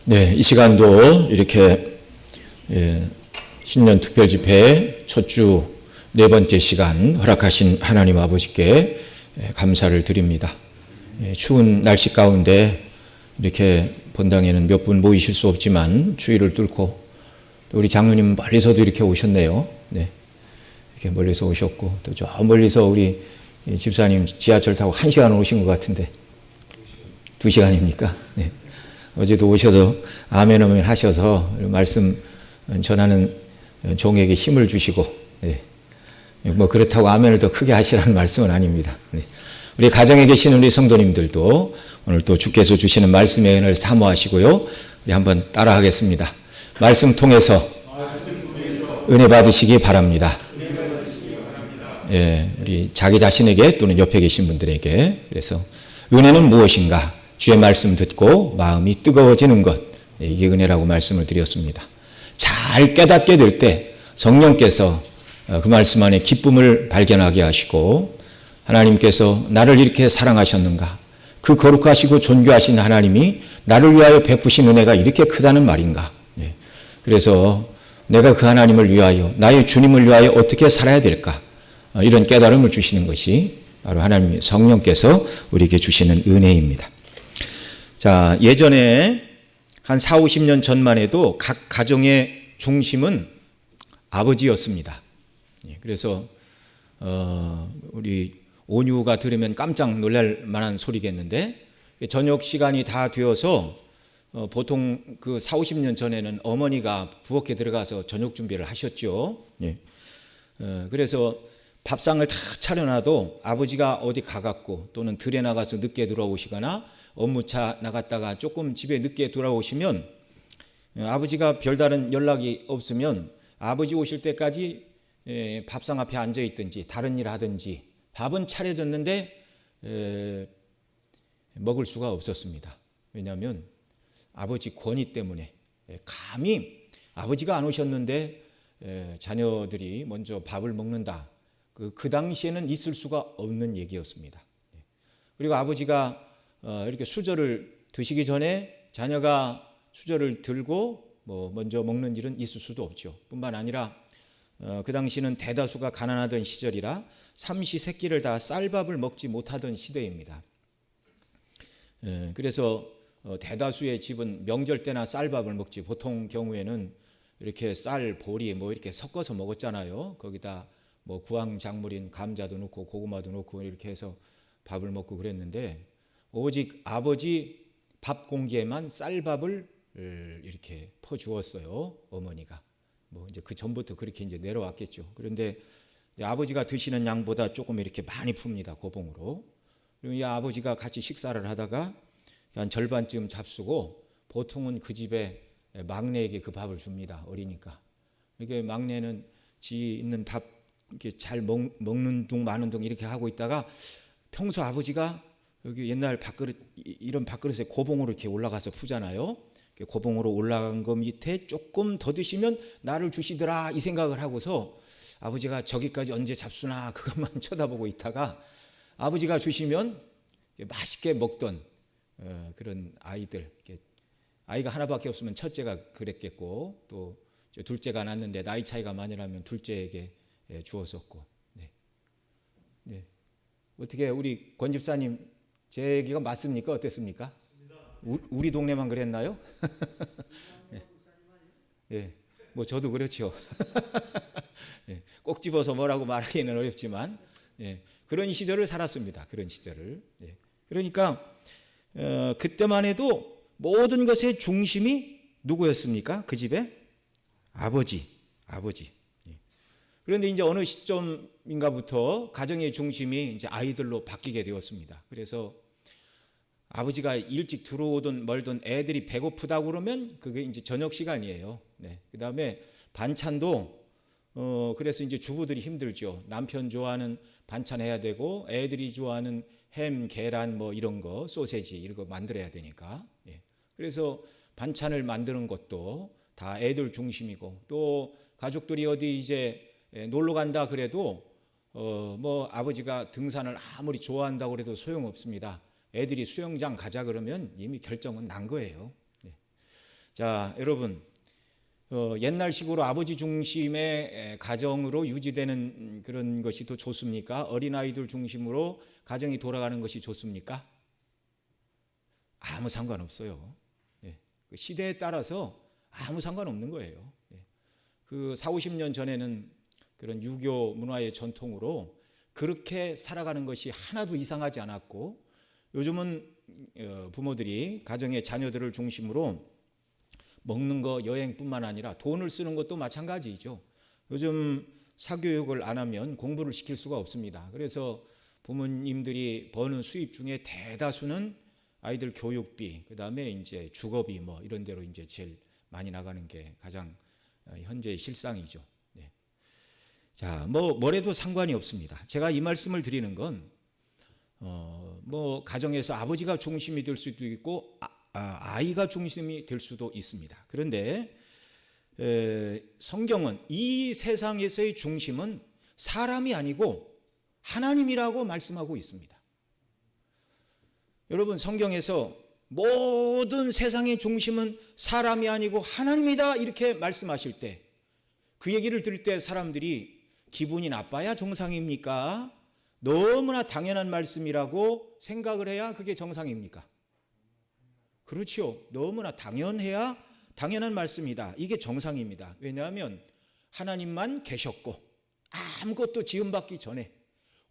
네, 이 시간도 이렇게 신년 특별 집회 첫 주 네 번째 시간 허락하신 하나님 아버지께 감사를 드립니다. 추운 날씨 가운데 이렇게 본당에는 몇 분 모이실 수 없지만 추위를 뚫고 우리 장로님 멀리서도 이렇게 오셨네요. 네, 이렇게 멀리서 오셨고 또 저 멀리서 우리 집사님 지하철 타고 1시간 오신 것 같은데 2시간입니까? 네. 어제도 오셔서 아멘 아멘 하셔서 말씀 전하는 종에게 힘을 주시고, 네. 뭐 그렇다고 아멘을 더 크게 하시라는 말씀은 아닙니다. 네. 우리 가정에 계시는 우리 성도님들도 오늘 또 주께서 주시는 말씀의 은혜를 사모하시고요. 우리 한번 따라하겠습니다. 말씀 통해서 은혜 받으시기 바랍니다. 예, 우리 자기 자신에게 또는 옆에 계신 분들에게. 그래서 은혜는 무엇인가? 주의 말씀 듣고 마음이 뜨거워지는 것, 이게 은혜라고 말씀을 드렸습니다. 잘 깨닫게 될 때 성령께서 그 말씀 안에 기쁨을 발견하게 하시고, 하나님께서 나를 이렇게 사랑하셨는가, 그 거룩하시고 존귀하신 하나님이 나를 위하여 베푸신 은혜가 이렇게 크다는 말인가. 그래서 내가 그 하나님을 위하여, 나의 주님을 위하여 어떻게 살아야 될까, 이런 깨달음을 주시는 것이 바로 하나님 성령께서 우리에게 주시는 은혜입니다. 자, 예전에 한 4, 50년 전만 해도 각 가정의 중심은 아버지였습니다. 그래서 우리 온유가 들으면 깜짝 놀랄 만한 소리겠는데, 저녁 시간이 다 되어서 보통 그 4, 50년 전에는 어머니가 부엌에 들어가서 저녁 준비를 하셨죠. 그래서 밥상을 다 차려놔도 아버지가 어디 가갖고 또는 들에 나가서 늦게 돌아오시거나 업무차 나갔다가 조금 집에 늦게 돌아오시면 아버지가 별다른 연락이 없으면 아버지 오실 때까지 밥상 앞에 앉아 있든지 다른 일 하든지 밥은 차려졌는데 먹을 수가 없었습니다. 왜냐하면 아버지 권위 때문에, 감히 아버지가 안 오셨는데 자녀들이 먼저 밥을 먹는다. 그 당시에는 있을 수가 없는 얘기였습니다. 그리고 아버지가 이렇게 수저를 드시기 전에 자녀가 수저를 들고 먼저 먹는 일은 있을 수도 없죠. 뿐만 아니라 그 당시는 대다수가 가난하던 시절이라 삼시세끼를 다 쌀밥을 먹지 못하던 시대입니다. 그래서 대다수의 집은 명절 때나 쌀밥을 먹지, 보통 경우에는 이렇게 쌀 보리 이렇게 섞어서 먹었잖아요. 거기다 구황작물인 감자도 넣고 고구마도 넣고 이렇게 해서 밥을 먹고 그랬는데, 오직 아버지 밥 공기에만 쌀밥을 이렇게 퍼주었어요. 어머니가. 이제 그 전부터 그렇게 이제 내려왔겠죠. 그런데 아버지가 드시는 양보다 조금 이렇게 많이 풉니다. 고봉으로. 그리고 이 아버지가 같이 식사를 하다가 한 절반쯤 잡수고, 보통은 그 집에 막내에게 그 밥을 줍니다. 어리니까. 이게 막내는 지 있는 밥 이렇게 잘 먹는 둥 마는 둥 이렇게 하고 있다가, 평소 아버지가 여기 옛날 밥그릇, 이런 밥그릇에 고봉으로 이렇게 올라가서 푸잖아요. 고봉으로 올라간 거 밑에 조금 더 드시면 나를 주시더라, 이 생각을 하고서 아버지가 저기까지 언제 잡수나 그것만 쳐다보고 있다가 아버지가 주시면 맛있게 먹던 그런 아이들, 아이가 하나밖에 없으면 첫째가 그랬겠고, 또 둘째가 낳았는데 나이 차이가 많이 나면 둘째에게 주었었고. 네. 어떻게 우리 권 집사님 제 얘기가 맞습니까? 어땠습니까? 우리 동네만 그랬나요? 예, 저도 그렇죠. 꼭 집어서 뭐라고 말하기는 어렵지만, 그런 시절을 살았습니다. 그런 시절을. 그러니까 그때만 해도 모든 것의 중심이 누구였습니까? 그 집에 아버지. 그런데 이제 어느 시점인가부터 가정의 중심이 이제 아이들로 바뀌게 되었습니다. 그래서 아버지가 일찍 들어오든 멀든 애들이 배고프다 그러면 그게 이제 저녁 시간이에요. 그 다음에 반찬도 그래서 이제 주부들이 힘들죠. 남편 좋아하는 반찬 해야 되고, 애들이 좋아하는 햄, 계란 이런 거, 소세지 이런 거 만들어야 되니까. 그래서 반찬을 만드는 것도 다 애들 중심이고, 또 가족들이 어디 이제 놀러 간다 그래도 아버지가 등산을 아무리 좋아한다고 그래도 소용없습니다. 애들이 수영장 가자 그러면 이미 결정은 난 거예요. 자, 여러분, 옛날식으로 아버지 중심의 가정으로 유지되는 그런 것이 더 좋습니까? 어린아이들 중심으로 가정이 돌아가는 것이 좋습니까? 아무 상관없어요. 네. 그 시대에 따라서 아무 상관없는 거예요. 네. 그 40-50년 전에는 그런 유교 문화의 전통으로 그렇게 살아가는 것이 하나도 이상하지 않았고, 요즘은 부모들이 가정의 자녀들을 중심으로 먹는 거, 여행뿐만 아니라 돈을 쓰는 것도 마찬가지죠. 요즘 사교육을 안 하면 공부를 시킬 수가 없습니다. 그래서 부모님들이 버는 수입 중에 대다수는 아이들 교육비, 그 다음에 이제 주거비 뭐 이런 데로 이제 제일 많이 나가는 게 가장 현재의 실상이죠. 네. 자, 뭐래도 상관이 없습니다. 제가 이 말씀을 드리는 건, 가정에서 아버지가 중심이 될 수도 있고, 아이가 중심이 될 수도 있습니다. 그런데 성경은 이 세상에서의 중심은 사람이 아니고 하나님이라고 말씀하고 있습니다. 여러분, 성경에서 모든 세상의 중심은 사람이 아니고 하나님이다 이렇게 말씀하실 때, 그 얘기를 들을 때 사람들이 기분이 나빠야 정상입니까? 너무나 당연한 말씀이라고 생각을 해야 그게 정상입니까? 그렇죠. 너무나 당연해야 당연한 말씀이다. 이게 정상입니다. 왜냐하면 하나님만 계셨고 아무것도 지음받기 전에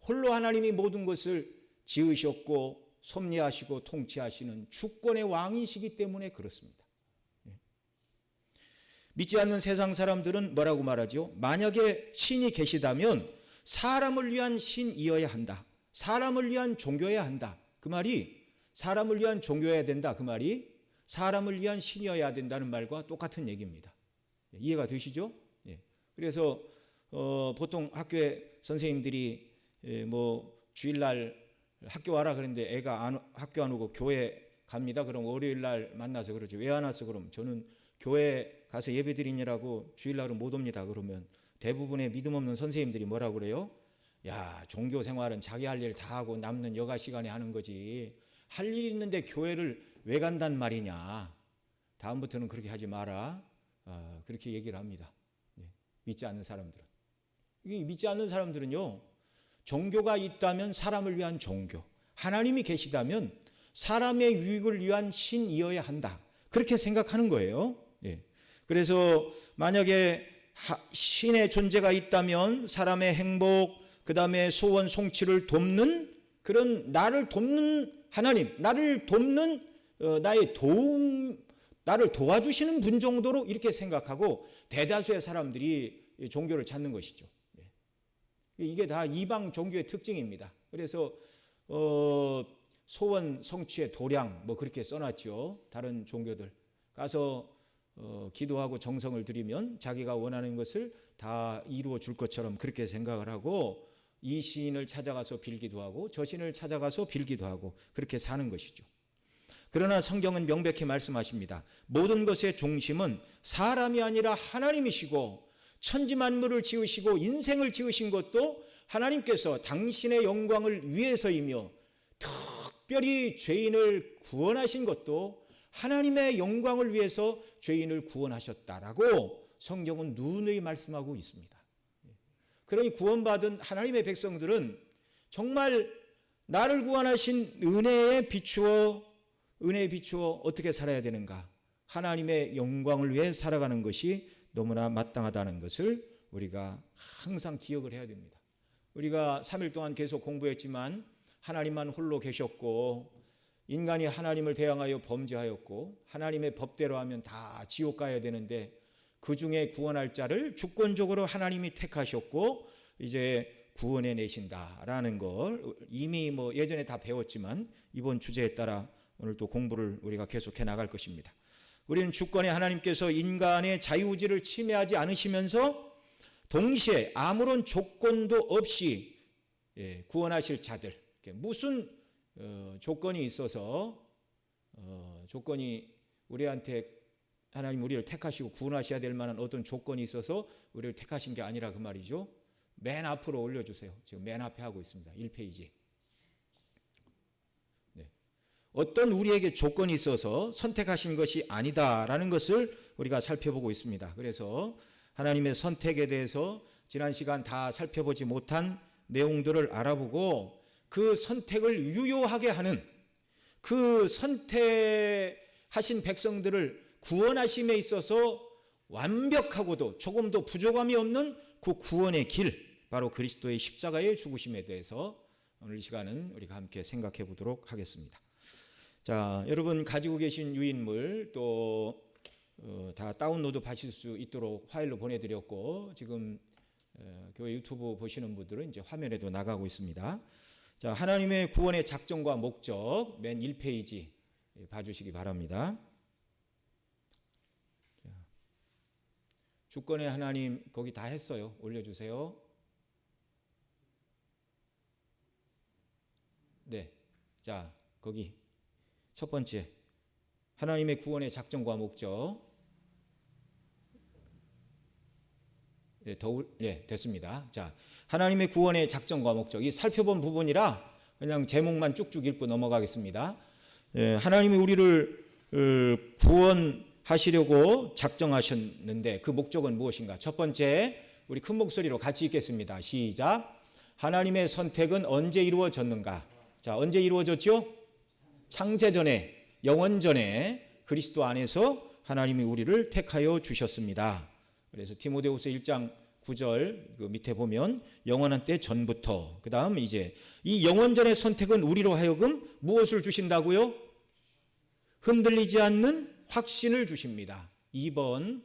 홀로 하나님이 모든 것을 지으셨고 섭리하시고 통치하시는 주권의 왕이시기 때문에 그렇습니다. 믿지 않는 세상 사람들은 뭐라고 말하죠? 만약에 신이 계시다면 사람을 위한 신이어야 한다. 사람을 위한 종교여야 한다. 그 말이 사람을 위한 종교여야 된다. 그 말이 사람을 위한 신이어야 된다는 말과 똑같은 얘기입니다. 이해가 되시죠? 예. 그래서 보통 학교에 선생님들이 주일날 학교 와라 그랬는데 애가 학교 안 오고 교회 갑니다. 그럼 월요일날 만나서 그러죠. 왜 안 왔어? 그럼 저는 교회 가서 예배 드리느라고 주일날은 못 옵니다. 그러면 대부분의 믿음 없는 선생님들이 뭐라고 그래요? 야, 종교 생활은 자기 할 일 다 하고 남는 여가 시간에 하는 거지. 할 일 있는데 교회를 왜 간단 말이냐. 다음부터는 그렇게 하지 마라. 그렇게 얘기를 합니다. 믿지 않는 사람들은. 믿지 않는 사람들은요, 종교가 있다면 사람을 위한 종교, 하나님이 계시다면 사람의 유익을 위한 신이어야 한다. 그렇게 생각하는 거예요. 그래서 만약에 신의 존재가 있다면 사람의 행복, 그 다음에 소원 성취를 돕는 그런 나를 돕는 하나님, 나를 돕는 나를 도와주시는 분 정도로 이렇게 생각하고 대다수의 사람들이 종교를 찾는 것이죠. 이게 다 이방 종교의 특징입니다. 그래서 소원 성취의 도량 그렇게 써놨죠. 다른 종교들 가서 기도하고 정성을 들이면 자기가 원하는 것을 다 이루어 줄 것처럼 그렇게 생각을 하고 이 신을 찾아가서 빌기도 하고 저 신을 찾아가서 빌기도 하고 그렇게 사는 것이죠. 그러나 성경은 명백히 말씀하십니다. 모든 것의 중심은 사람이 아니라 하나님이시고 천지만물을 지으시고 인생을 지으신 것도 하나님께서 당신의 영광을 위해서이며 특별히 죄인을 구원하신 것도 하나님의 영광을 위해서 죄인을 구원하셨다라고 성경은 누누이 말씀하고 있습니다. 그러니 구원받은 하나님의 백성들은 정말 나를 구원하신 은혜에 비추어 어떻게 살아야 되는가? 하나님의 영광을 위해 살아가는 것이 너무나 마땅하다는 것을 우리가 항상 기억을 해야 됩니다. 우리가 3일 동안 계속 공부했지만 하나님만 홀로 계셨고 인간이 하나님을 대항하여 범죄하였고 하나님의 법대로 하면 다 지옥 가야 되는데 그 중에 구원할 자를 주권적으로 하나님이 택하셨고 이제 구원해 내신다라는 걸 이미 예전에 다 배웠지만 이번 주제에 따라 오늘 또 공부를 우리가 계속해 나갈 것입니다. 우리는 주권의 하나님께서 인간의 자유의지를 침해하지 않으시면서 동시에 아무런 조건도 없이 구원하실 자들, 무슨 조건이 있어서 조건이 우리한테 하나님 우리를 택하시고 구원하셔야 될 만한 어떤 조건이 있어서 우리를 택하신 게 아니라 그 말이죠. 맨 앞으로 올려주세요. 지금 맨 앞에 하고 있습니다. 1페이지. 어떤 우리에게 조건이 있어서 선택하신 것이 아니다라는 것을 우리가 살펴보고 있습니다. 그래서 하나님의 선택에 대해서 지난 시간 다 살펴보지 못한 내용들을 알아보고 그 선택을 유효하게 하는, 그 선택하신 백성들을 구원하심에 있어서 완벽하고도 조금도 부족함이 없는 그 구원의 길, 바로 그리스도의 십자가의 죽으심에 대해서 오늘 이 시간은 우리가 함께 생각해 보도록 하겠습니다. 자, 여러분 가지고 계신 유인물 또 다 다운로드 하실 수 있도록 파일로 보내드렸고, 지금 교회 유튜브 보시는 분들은 이제 화면에도 나가고 있습니다. 자, 하나님의 구원의 작정과 목적 맨 1페이지 봐주시기 바랍니다. 자, 주권의 하나님 거기 다 했어요. 올려주세요. 네, 자 거기 첫 번째 하나님의 구원의 작정과 목적. 네, 됐습니다. 자, 하나님의 구원의 작정과 목적. 이 살펴본 부분이라 그냥 제목만 쭉쭉 읽고 넘어가겠습니다. 하나님이 우리를 구원하시려고 작정하셨는데 그 목적은 무엇인가? 첫 번째, 우리 큰 목소리로 같이 읽겠습니다. 시작. 하나님의 선택은 언제 이루어졌는가? 자, 언제 이루어졌죠? 창세전에, 영원전에 그리스도 안에서 하나님이 우리를 택하여 주셨습니다. 그래서 디모데후서 1장 9절 그 밑에 보면 영원한 때 전부터, 그 다음 이제 이 영원전의 선택은 우리로 하여금 무엇을 주신다고요? 흔들리지 않는 확신을 주십니다. 2번.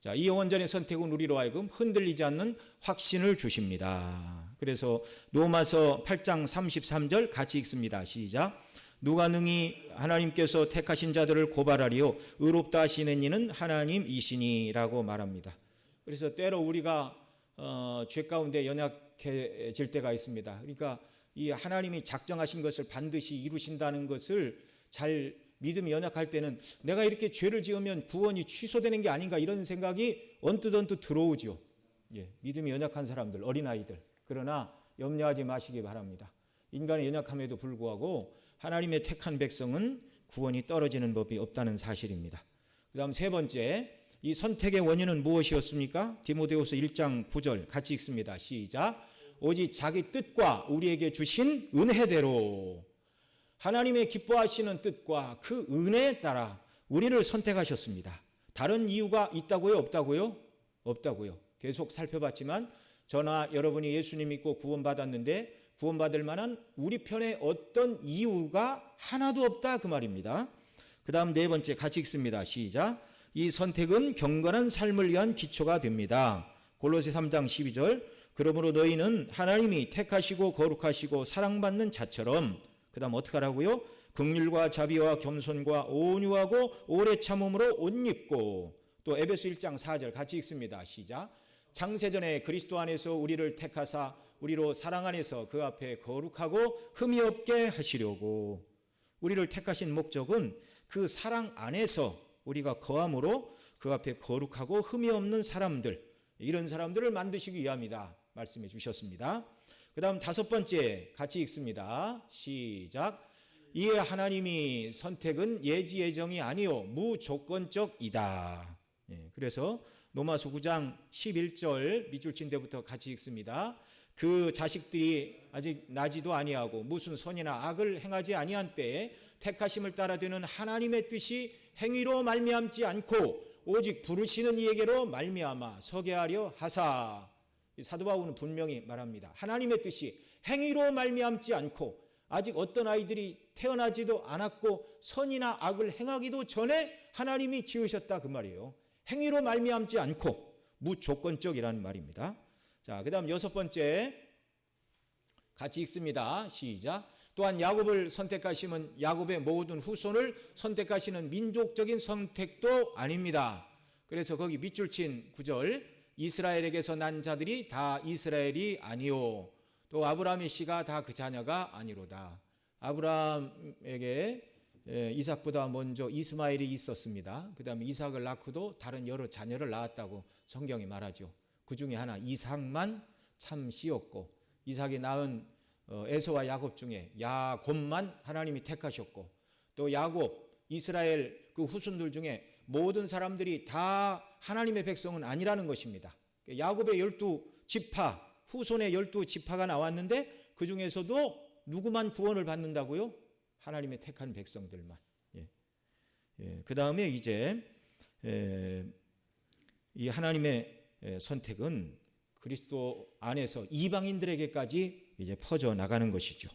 자, 이 영원전의 선택은 우리로 하여금 흔들리지 않는 확신을 주십니다. 그래서 로마서 8장 33절 같이 읽습니다. 시작. 누가 능히 하나님께서 택하신 자들을 고발하리요 의롭다 하시는 이는 하나님이시니라고 말합니다. 그래서 때로 우리가 죄 가운데 연약해질 때가 있습니다. 그러니까 이 하나님이 작정하신 것을 반드시 이루신다는 것을 잘 믿음이 연약할 때는 내가 이렇게 죄를 지으면 구원이 취소되는 게 아닌가 이런 생각이 언뜻 들어오죠. 믿음이 연약한 사람들, 어린아이들. 그러나 염려하지 마시기 바랍니다. 인간의 연약함에도 불구하고 하나님의 택한 백성은 구원이 떨어지는 법이 없다는 사실입니다. 그 다음 세 번째, 이 선택의 원인은 무엇이었습니까? 디모데후서 1장 9절 같이 읽습니다. 시작. 오직 자기 뜻과 우리에게 주신 은혜대로, 하나님의 기뻐하시는 뜻과 그 은혜에 따라 우리를 선택하셨습니다. 다른 이유가 있다고요? 없다고요? 없다고요. 계속 살펴봤지만 저나 여러분이 예수님 믿고 구원받았는데 구원받을 만한 우리 편에 어떤 이유가 하나도 없다 그 말입니다. 그 다음 네 번째 같이 읽습니다. 시작. 이 선택은 경건한 삶을 위한 기초가 됩니다. 골로새 3장 12절. 그러므로 너희는 하나님이 택하시고 거룩하시고 사랑받는 자처럼, 그 다음 어떻게 하라고요? 긍휼과 자비와 겸손과 온유하고 오래 참음으로 옷 입고, 또 에베소 1장 4절 같이 읽습니다. 시작. 창세전에 그리스도 안에서 우리를 택하사 우리로 사랑 안에서 그 앞에 거룩하고 흠이 없게 하시려고. 우리를 택하신 목적은 그 사랑 안에서 우리가 거함으로 그 앞에 거룩하고 흠이 없는 사람들, 이런 사람들을 만드시기 위함이다 말씀해 주셨습니다. 그 다음 다섯 번째 같이 읽습니다. 시작. 이에 하나님이 선택은 예지 예정이 아니요 무조건적이다. 그래서 로마서 9장 11절 밑줄 친 데부터 같이 읽습니다. 그 자식들이 아직 나지도 아니하고 무슨 선이나 악을 행하지 아니한 때에 택하심을 따라되는 하나님의 뜻이 행위로 말미암지 않고 오직 부르시는 이에게로 말미암아 서게 하려 하사. 사도 바울은 분명히 말합니다. 하나님의 뜻이 행위로 말미암지 않고 아직 어떤 아이들이 태어나지도 않았고 선이나 악을 행하기도 전에 하나님이 지으셨다 그 말이에요. 행위로 말미암지 않고 무조건적이라는 말입니다. 자, 그 다음 여섯 번째 같이 읽습니다. 시작. 또한 야곱을 선택하시면 야곱의 모든 후손을 선택하시는 민족적인 선택도 아닙니다. 그래서 거기 밑줄 친 9절, 이스라엘에게서 난 자들이 다 이스라엘이 아니오. 또 아브라함의 씨가 다 그 자녀가 아니로다. 아브라함에게 이삭보다 먼저 이스마엘이 있었습니다. 그 다음에 이삭을 낳고도 다른 여러 자녀를 낳았다고 성경이 말하죠. 그 중에 하나 이삭만 참 씨였고, 이삭이 낳은 에서와 야곱 중에 야곱만 하나님이 택하셨고, 또 야곱 이스라엘 그 후손들 중에 모든 사람들이 다 하나님의 백성은 아니라는 것입니다. 야곱의 12지파, 후손의 12지파가 나왔는데 그 중에서도 누구만 구원을 받는다고요? 하나님의 택한 백성들만. 그 다음에 이제 이 하나님의 선택은 그리스도 안에서 이방인들에게까지 이제 퍼져 나가는 것이죠.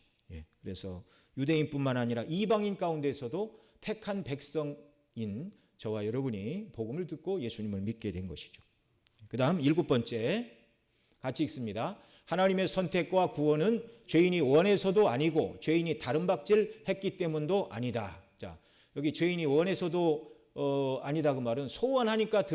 그래서 유대인뿐만 아니라 이방인 가운데서도 택한 백성인 저와 여러분이 복음을 듣고 예수님을 믿게 된 것이죠. 그 다음 7번째 같이 읽습니다. 하나님의 선택과 구원은 죄인이 원해서도 아니고 죄인이 다른 박질 했기 때문도 아니다. 자, 여기 죄인이 원해서도 아니다 그 말은 소원하니까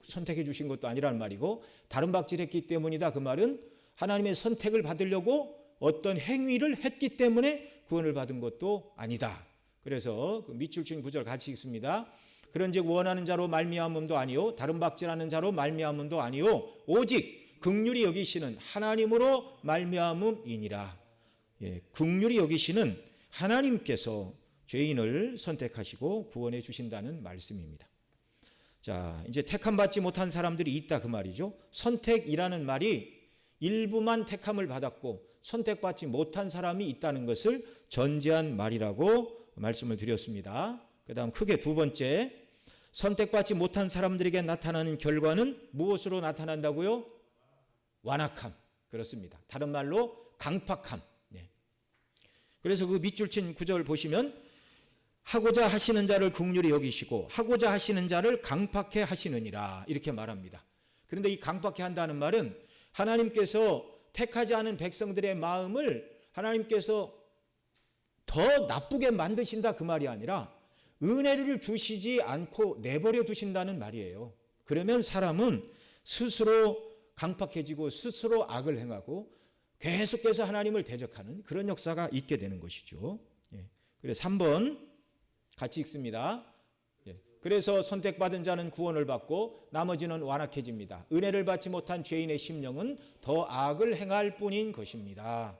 선택해 주신 것도 아니라는 말이고, 다른 박질했기 때문이다 그 말은 하나님의 선택을 받으려고 어떤 행위를 했기 때문에 구원을 받은 것도 아니다. 그래서 그 밑줄 친 구절 같이 읽습니다. 그런즉 원하는 자로 말미암음도 아니요 다른 박질하는 자로 말미암음도 아니요 오직 긍휼히 여기시는 하나님으로 말미암음이니라. 긍휼히 여기시는 하나님께서 죄인을 선택하시고 구원해 주신다는 말씀입니다. 자, 이제 택함 받지 못한 사람들이 있다 그 말이죠. 선택이라는 말이 일부만 택함을 받았고 선택받지 못한 사람이 있다는 것을 전제한 말이라고 말씀을 드렸습니다. 그 다음 크게 두 번째, 선택받지 못한 사람들에게 나타나는 결과는 무엇으로 나타난다고요? 완악함. 그렇습니다. 다른 말로 강팍함. 그래서 그 밑줄 친 구절 보시면 하고자 하시는 자를 긍휼히 여기시고 하고자 하시는 자를 강팍해 하시느니라 이렇게 말합니다. 그런데 이 강팍해 한다는 말은 하나님께서 택하지 않은 백성들의 마음을 하나님께서 더 나쁘게 만드신다 그 말이 아니라 은혜를 주시지 않고 내버려 두신다는 말이에요. 그러면 사람은 스스로 강팍해지고 스스로 악을 행하고 계속해서 하나님을 대적하는 그런 역사가 있게 되는 것이죠. 그래서 3번 같이 읽습니다. 그래서 선택받은 자는 구원을 받고 나머지는 완악해집니다. 은혜를 받지 못한 죄인의 심령은 더 악을 행할 뿐인 것입니다.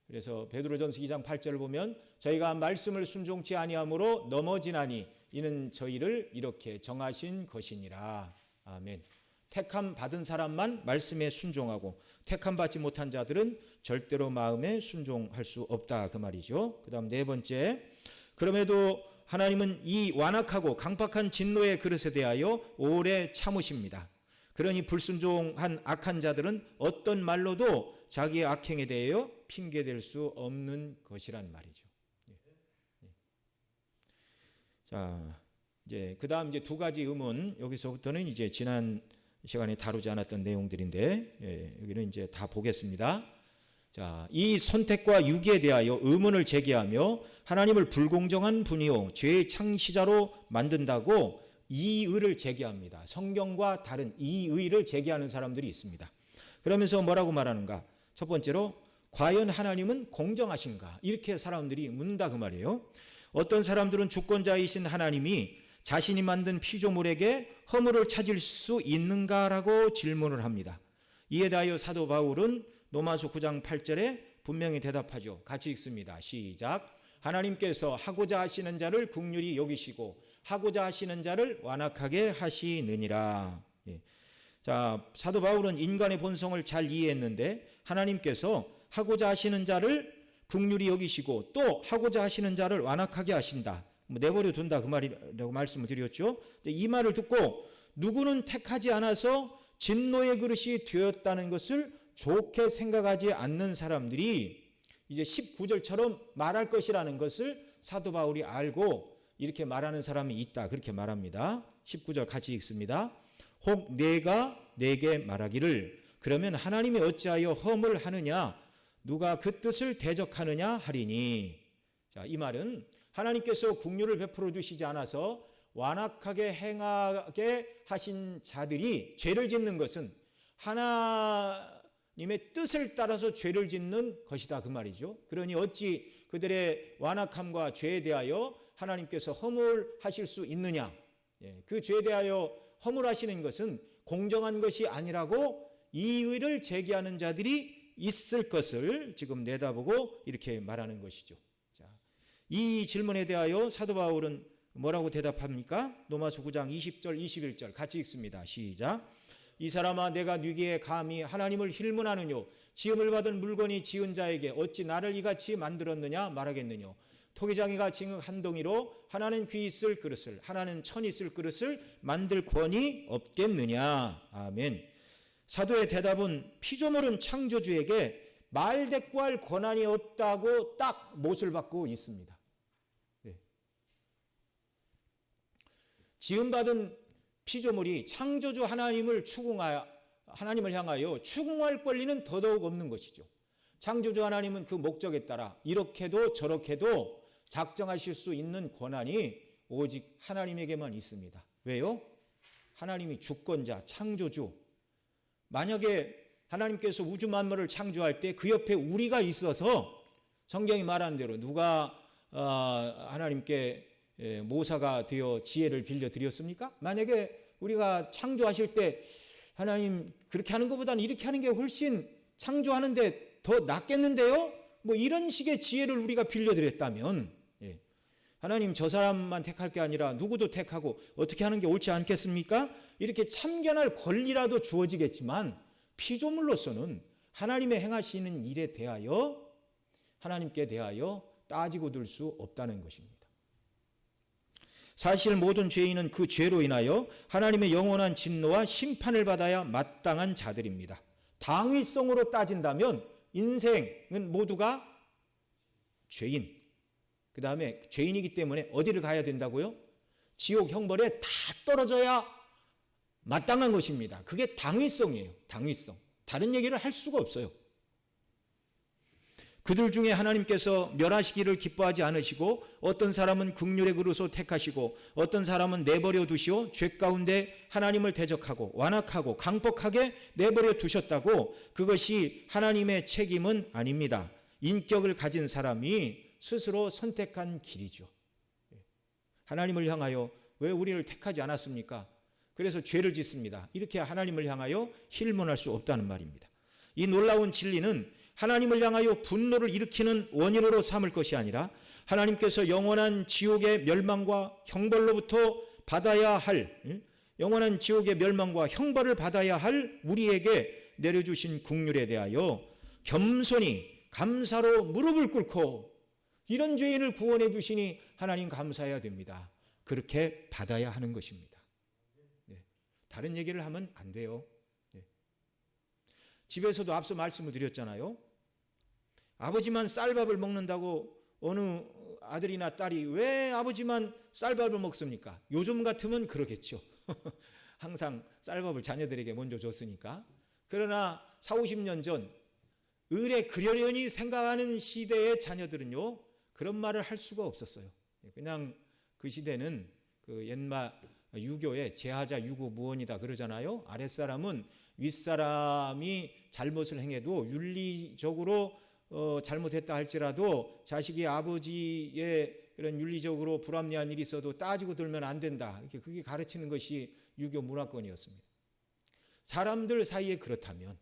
그래서 베드로전서 2장 8절을 보면 저희가 말씀을 순종치 아니함으로 넘어지나니 이는 저희를 이렇게 정하신 것이니라. 아멘. 택함 받은 사람만 말씀에 순종하고 택함 받지 못한 자들은 절대로 마음에 순종할 수 없다 그 말이죠. 그 다음 네 번째, 그럼에도 하나님은 이 완악하고 강팍한 진노의 그릇에 대하여 오래 참으십니다. 그러니 불순종한 악한 자들은 어떤 말로도 자기의 악행에 대하여 핑계댈 수 없는 것이란 말이죠. 자, 이제 그 다음 이제 두 가지 의문, 여기서부터는 이제 지난 시간에 다루지 않았던 내용들인데 여기는 이제 다 보겠습니다. 자, 이 선택과 유기에 대하여 의문을 제기하며 하나님을 불공정한 분이요 죄의 창시자로 만든다고 이의를 제기합니다. 성경과 다른 이의를 제기하는 사람들이 있습니다. 그러면서 뭐라고 말하는가? 첫 번째로 과연 하나님은 공정하신가? 이렇게 사람들이 묻는다 그 말이에요. 어떤 사람들은 주권자이신 하나님이 자신이 만든 피조물에게 허물을 찾을 수 있는가라고 질문을 합니다. 이에 대하여 사도 바울은 로마서 9장 8절에 분명히 대답하죠. 같이 읽습니다. 시작. 하나님께서 하고자 하시는 자를 긍휼히 여기시고 하고자 하시는 자를 완악하게 하시느니라. 자, 사도 바울은 인간의 본성을 잘 이해했는데 하나님께서 하고자 하시는 자를 긍휼히 여기시고 또 하고자 하시는 자를 완악하게 하신다. 내버려 둔다 그 말이라고 말씀을 드렸죠. 이 말을 듣고 누구는 택하지 않아서 진노의 그릇이 되었다는 것을 좋게 생각하지 않는 사람들이 이제 19절처럼 말할 것이라는 것을 사도 바울이 알고 이렇게 말하는 사람이 있다 그렇게 말합니다. 19절 같이 읽습니다. 혹 내가 내게 말하기를 그러면 하나님이 어찌하여 험을 하느냐 누가 그 뜻을 대적하느냐 하리니. 자, 이 말은 하나님께서 긍휼을 베풀어 주시지 않아서 완악하게 행하게 하신 자들이 죄를 짓는 것은 하나님의 뜻을 따라서 죄를 짓는 것이다 그 말이죠. 그러니 어찌 그들의 완악함과 죄에 대하여 하나님께서 허물하실 수 있느냐. 그 죄에 대하여 허물하시는 것은 공정한 것이 아니라고 이의를 제기하는 자들이 있을 것을 지금 내다보고 이렇게 말하는 것이죠. 자, 이 질문에 대하여 사도 바울은 뭐라고 대답합니까? 로마서 9장 20절 21절 같이 읽습니다. 시작. 이 사람아 내가 네게 감히 하나님을 힐문하느뇨 지음을 받은 물건이 지은 자에게 어찌 나를 이같이 만들었느냐 말하겠느뇨 토기장이가 징흑 한 덩이로 하나는 귀 있을 그릇을 하나는 천 있을 그릇을 만들 권이 없겠느냐. 아멘. 사도의 대답은 피조물은 창조주에게 말대꾸할 권한이 없다고 딱 못을 받고 있습니다. 네. 지음받은 피조물이 창조주 하나님을 향하여 추궁할 권리는 더더욱 없는 것이죠. 창조주 하나님은 그 목적에 따라 이렇게도 저렇게도 작정하실 수 있는 권한이 오직 하나님에게만 있습니다. 왜요? 하나님이 주권자, 창조주. 만약에 하나님께서 우주 만물을 창조할 때 그 옆에 우리가 있어서 성경이 말하는 대로 누가 하나님께 모사가 되어 지혜를 빌려드렸습니까? 만약에 우리가 창조하실 때 하나님 그렇게 하는 것보다는 이렇게 하는 게 훨씬 창조하는데 더 낫겠는데요? 뭐 이런 식의 지혜를 우리가 빌려드렸다면 하나님 저 사람만 택할 게 아니라 누구도 택하고 어떻게 하는 게 옳지 않겠습니까? 이렇게 참견할 권리라도 주어지겠지만 피조물로서는 하나님의 행하시는 일에 대하여 하나님께 대하여 따지고 들 수 없다는 것입니다. 사실 모든 죄인은 그 죄로 인하여 하나님의 영원한 진노와 심판을 받아야 마땅한 자들입니다. 당위성으로 따진다면 인생은 모두가 죄인. 그 다음에 죄인이기 때문에 어디를 가야 된다고요? 지옥 형벌에 다 떨어져야 마땅한 것입니다. 그게 당위성이에요. 당위성. 다른 얘기를 할 수가 없어요. 그들 중에 하나님께서 멸하시기를 기뻐하지 않으시고 어떤 사람은 긍휼의 그릇으로 택하시고 어떤 사람은 내버려 두시오 죄 가운데 하나님을 대적하고 완악하고 강폭하게 내버려 두셨다고 그것이 하나님의 책임은 아닙니다. 인격을 가진 사람이 스스로 선택한 길이죠. 하나님을 향하여 왜 우리를 택하지 않았습니까? 그래서 죄를 짓습니다. 이렇게 하나님을 향하여 힐문할 수 없다는 말입니다. 이 놀라운 진리는 하나님을 향하여 분노를 일으키는 원인으로 삼을 것이 아니라 하나님께서 영원한 지옥의 멸망과 형벌로부터 받아야 할 영원한 지옥의 멸망과 형벌을 받아야 할 우리에게 내려주신 긍휼에 대하여 겸손히 감사로 무릎을 꿇고 이런 죄인을 구원해 주시니 하나님 감사해야 됩니다. 그렇게 받아야 하는 것입니다. 다른 얘기를 하면 안 돼요. 집에서도 앞서 말씀을 드렸잖아요. 아버지만 쌀밥을 먹는다고 어느 아들이나 딸이 왜 아버지만 쌀밥을 먹습니까? 요즘 같으면 그러겠죠. 항상 쌀밥을 자녀들에게 먼저 줬으니까. 그러나 40-50년 전 을에 그러려니 생각하는 시대의 자녀들은요. 그런 말을 할 수가 없었어요. 그냥 그 시대는 그 옛말 유교에 제하자 유구 무언이다 그러잖아요. 아랫사람은 윗사람이 잘못을 행해도 윤리적으로 잘못했다 할지라도 자식이 아버지의 그런 윤리적으로 불합리한 일이 있어도 따지고 들면 안 된다. 그게 가르치는 것이 유교 문화권이었습니다. 사람들 사이에 그렇다면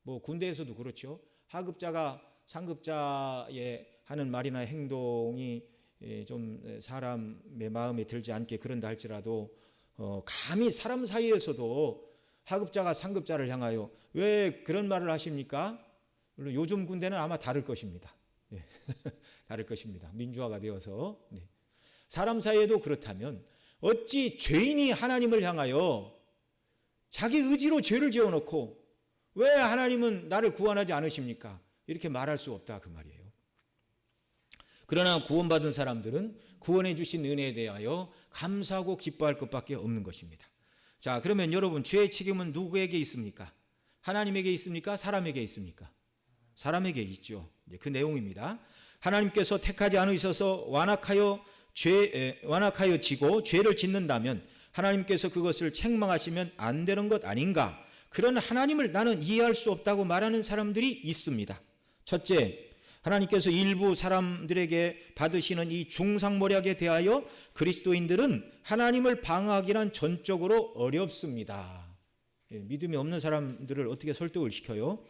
뭐 군대에서도 그렇죠. 하급자가 상급자의 하는 말이나 행동이 좀 사람의 마음에 들지 않게 그런다 할지라도 감히 사람 사이에서도 하급자가 상급자를 향하여 왜 그런 말을 하십니까? 물론 요즘 군대는 아마 다를 것입니다. 다를 것입니다. 민주화가 되어서. 사람 사이에도 그렇다면 어찌 죄인이 하나님을 향하여 자기 의지로 죄를 지어놓고 왜 하나님은 나를 구원하지 않으십니까? 이렇게 말할 수 없다 그 말이에요. 그러나 구원받은 사람들은 구원해 주신 은혜에 대하여 감사하고 기뻐할 것밖에 없는 것입니다. 자, 그러면 여러분 죄의 책임은 누구에게 있습니까? 하나님에게 있습니까? 사람에게 있습니까? 사람에게 있죠. 그 내용입니다. 하나님께서 택하지 않으셔서 완악하여 지고 죄를 짓는다면 하나님께서 그것을 책망하시면 안 되는 것 아닌가? 그런 하나님을 나는 이해할 수 없다고 말하는 사람들이 있습니다. 첫째, 하나님께서 일부 사람들에게 받으시는 이 중상모략에 대하여 그리스도인들은 하나님을 방어하기란 전적으로 어렵습니다. 믿음이 없는 사람들을 어떻게 설득을 시켜요?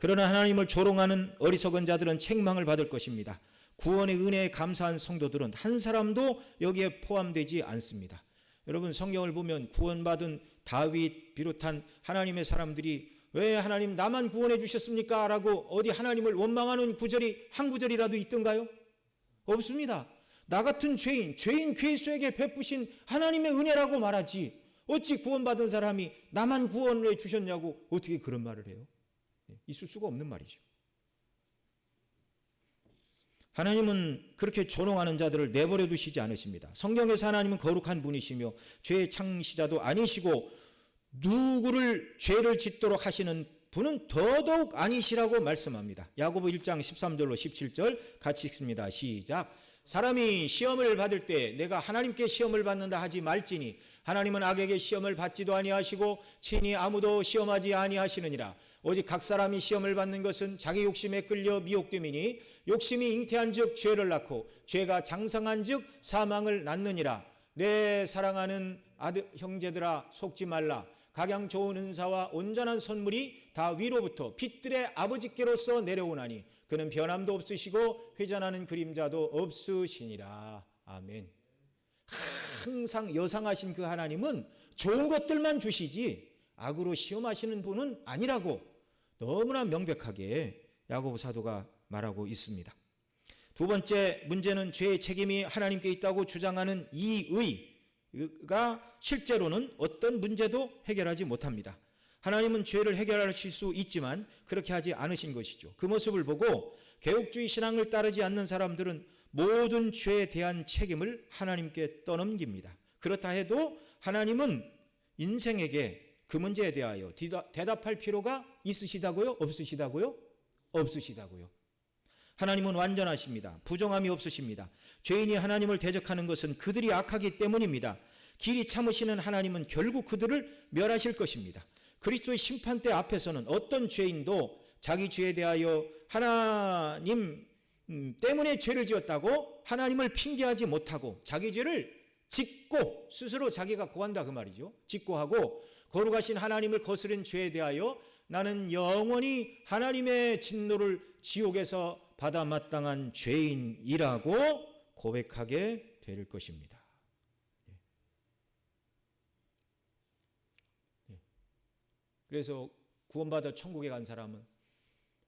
그러나 하나님을 조롱하는 어리석은 자들은 책망을 받을 것입니다. 구원의 은혜에 감사한 성도들은 한 사람도 여기에 포함되지 않습니다. 여러분, 성경을 보면 구원받은 다윗 비롯한 하나님의 사람들이 왜 하나님 나만 구원해 주셨습니까? 라고 어디 하나님을 원망하는 구절이 한 구절이라도 있던가요? 없습니다. 나 같은 죄인 괴수에게 베푸신 하나님의 은혜라고 말하지, 어찌 구원받은 사람이 나만 구원해 주셨냐고 어떻게 그런 말을 해요? 있을 수가 없는 말이죠. 하나님은 그렇게 조롱하는 자들을 내버려 두시지 않으십니다. 성경에서 하나님은 거룩한 분이시며 죄의 창시자도 아니시고 누구를 죄를 짓도록 하시는 분은 더더욱 아니시라고 말씀합니다. 야고보 1장 13절로 17절 같이 읽습니다. 시작. 사람이 시험을 받을 때 내가 하나님께 시험을 받는다 하지 말지니 하나님은 악에게 시험을 받지도 아니하시고 친히 아무도 시험하지 아니하시느니라. 오직 각 사람이 시험을 받는 것은 자기 욕심에 끌려 미혹됨이니 욕심이 잉태한즉 죄를 낳고 죄가 장성한즉 사망을 낳느니라. 내 사랑하는 아들 형제들아 속지 말라. 각양 좋은 은사와 온전한 선물이 다 위로부터 빛들의 아버지께로서 내려오나니 그는 변함도 없으시고 회전하는 그림자도 없으시니라. 아멘. 항상 여상하신 그 하나님은 좋은 것들만 주시지 악으로 시험하시는 분은 아니라고 너무나 명백하게 야고보 사도가 말하고 있습니다. 두 번째 문제는 죄의 책임이 하나님께 있다고 주장하는 이의가 실제로는 어떤 문제도 해결하지 못합니다. 하나님은 죄를 해결하실 수 있지만 그렇게 하지 않으신 것이죠. 그 모습을 보고 개혁주의 신앙을 따르지 않는 사람들은 모든 죄에 대한 책임을 하나님께 떠넘깁니다. 그렇다 해도 하나님은 인생에게 그 문제에 대하여 대답할 필요가 있으시다고요? 없으시다고요? 없으시다고요. 하나님은 완전하십니다. 부정함이 없으십니다. 죄인이 하나님을 대적하는 것은 그들이 악하기 때문입니다. 길이 참으시는 하나님은 결국 그들을 멸하실 것입니다. 그리스도의 심판대 앞에서는 어떤 죄인도 자기 죄에 대하여 하나님 때문에 죄를 지었다고 하나님을 핑계하지 못하고 자기 죄를 짓고 스스로 자기가 고한다 그 말이죠. 짓고 하고 거룩하신 하나님을 거스른 죄에 대하여 나는 영원히 하나님의 진노를 지옥에서 받아 마땅한 죄인이라고 고백하게 될 것입니다. 그래서 구원받아 천국에 간 사람은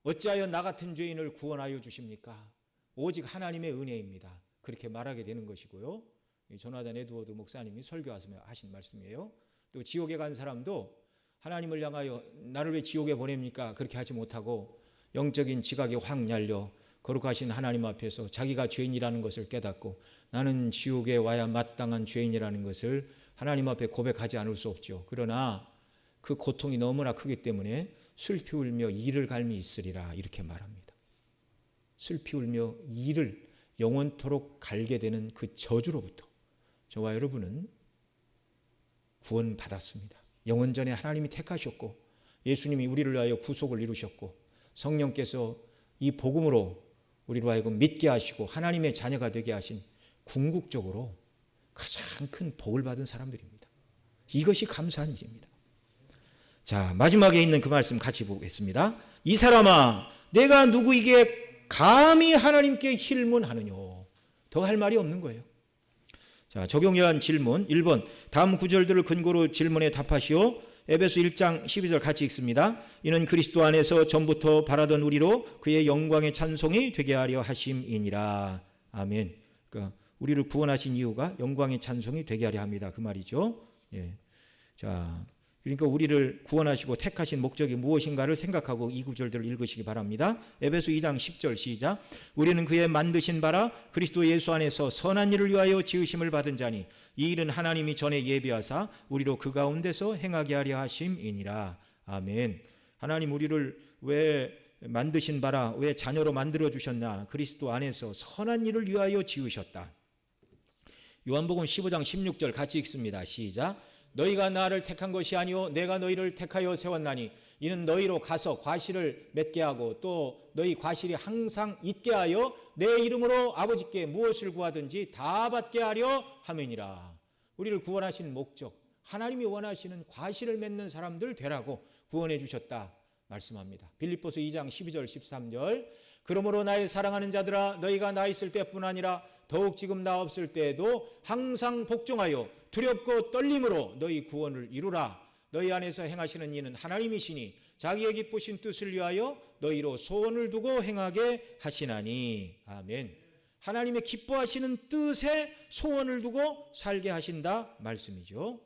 어찌하여 나 같은 죄인을 구원하여 주십니까? 오직 하나님의 은혜입니다. 그렇게 말하게 되는 것이고요. 조나단 에드워드 목사님이 설교하시며 하신 말씀이에요. 또 지옥에 간 사람도 하나님을 향하여 나를 왜 지옥에 보냅니까? 그렇게 하지 못하고 영적인 지각이 확 열려 거룩하신 하나님 앞에서 자기가 죄인이라는 것을 깨닫고 나는 지옥에 와야 마땅한 죄인이라는 것을 하나님 앞에 고백하지 않을 수 없죠. 그러나 그 고통이 너무나 크기 때문에 슬피 울며 이를 갈미 있으리라 이렇게 말합니다. 슬피 울며 이를 영원토록 갈게 되는 그 저주로부터 저와 여러분은 구원받았습니다. 영원전에 하나님이 택하셨고 예수님이 우리를 위하여 구속을 이루셨고 성령께서 이 복음으로 우리로 하여금 믿게 하시고 하나님의 자녀가 되게 하신 궁극적으로 가장 큰 복을 받은 사람들입니다. 이것이 감사한 일입니다. 자, 마지막에 있는 그 말씀 같이 보겠습니다. 이 사람아, 내가 누구에게 감히 하나님께 힐문하느냐. 더 할 말이 없는 거예요. 자, 적용한 질문 1번 다음 구절들을 근거로 질문에 답하시오. 에베소 1장 12절 같이 읽습니다. 이는 그리스도 안에서 전부터 바라던 우리로 그의 영광의 찬송이 되게 하려 하심이니라. 아멘. 그러니까 우리를 구원하신 이유가 영광의 찬송이 되게 하려 합니다. 그 말이죠. 예. 자, 그러니까 우리를 구원하시고 택하신 목적이 무엇인가를 생각하고 이 구절들을 읽으시기 바랍니다. 에베소 2장 10절 시작. 우리는 그의 만드신 바라 그리스도 예수 안에서 선한 일을 위하여 지으심을 받은 자니 이 일은 하나님이 전에 예비하사 우리로 그 가운데서 행하게 하려 하심이니라. 아멘. 하나님 우리를 왜 만드신 바라 왜 자녀로 만들어 주셨나? 그리스도 안에서 선한 일을 위하여 지으셨다. 요한복음 15장 16절 같이 읽습니다. 시작. 너희가 나를 택한 것이 아니오 내가 너희를 택하여 세웠나니 이는 너희로 가서 과실을 맺게 하고 또 너희 과실이 항상 있게 하여 내 이름으로 아버지께 무엇을 구하든지 다 받게 하려 함이니라. 우리를 구원하신 목적, 하나님이 원하시는 과실을 맺는 사람들 되라고 구원해 주셨다. 말씀합니다. 빌립보서 2장 12절 13절 그러므로 나의 사랑하는 자들아 너희가 나 있을 때뿐 아니라 더욱 지금 나 없을 때에도 항상 복종하여 두렵고 떨림으로 너희 구원을 이루라. 너희 안에서 행하시는 이는 하나님이시니 자기의 기쁘신 뜻을 위하여 너희로 소원을 두고 행하게 하시나니. 아멘. 하나님의 기뻐하시는 뜻에 소원을 두고 살게 하신다 말씀이죠.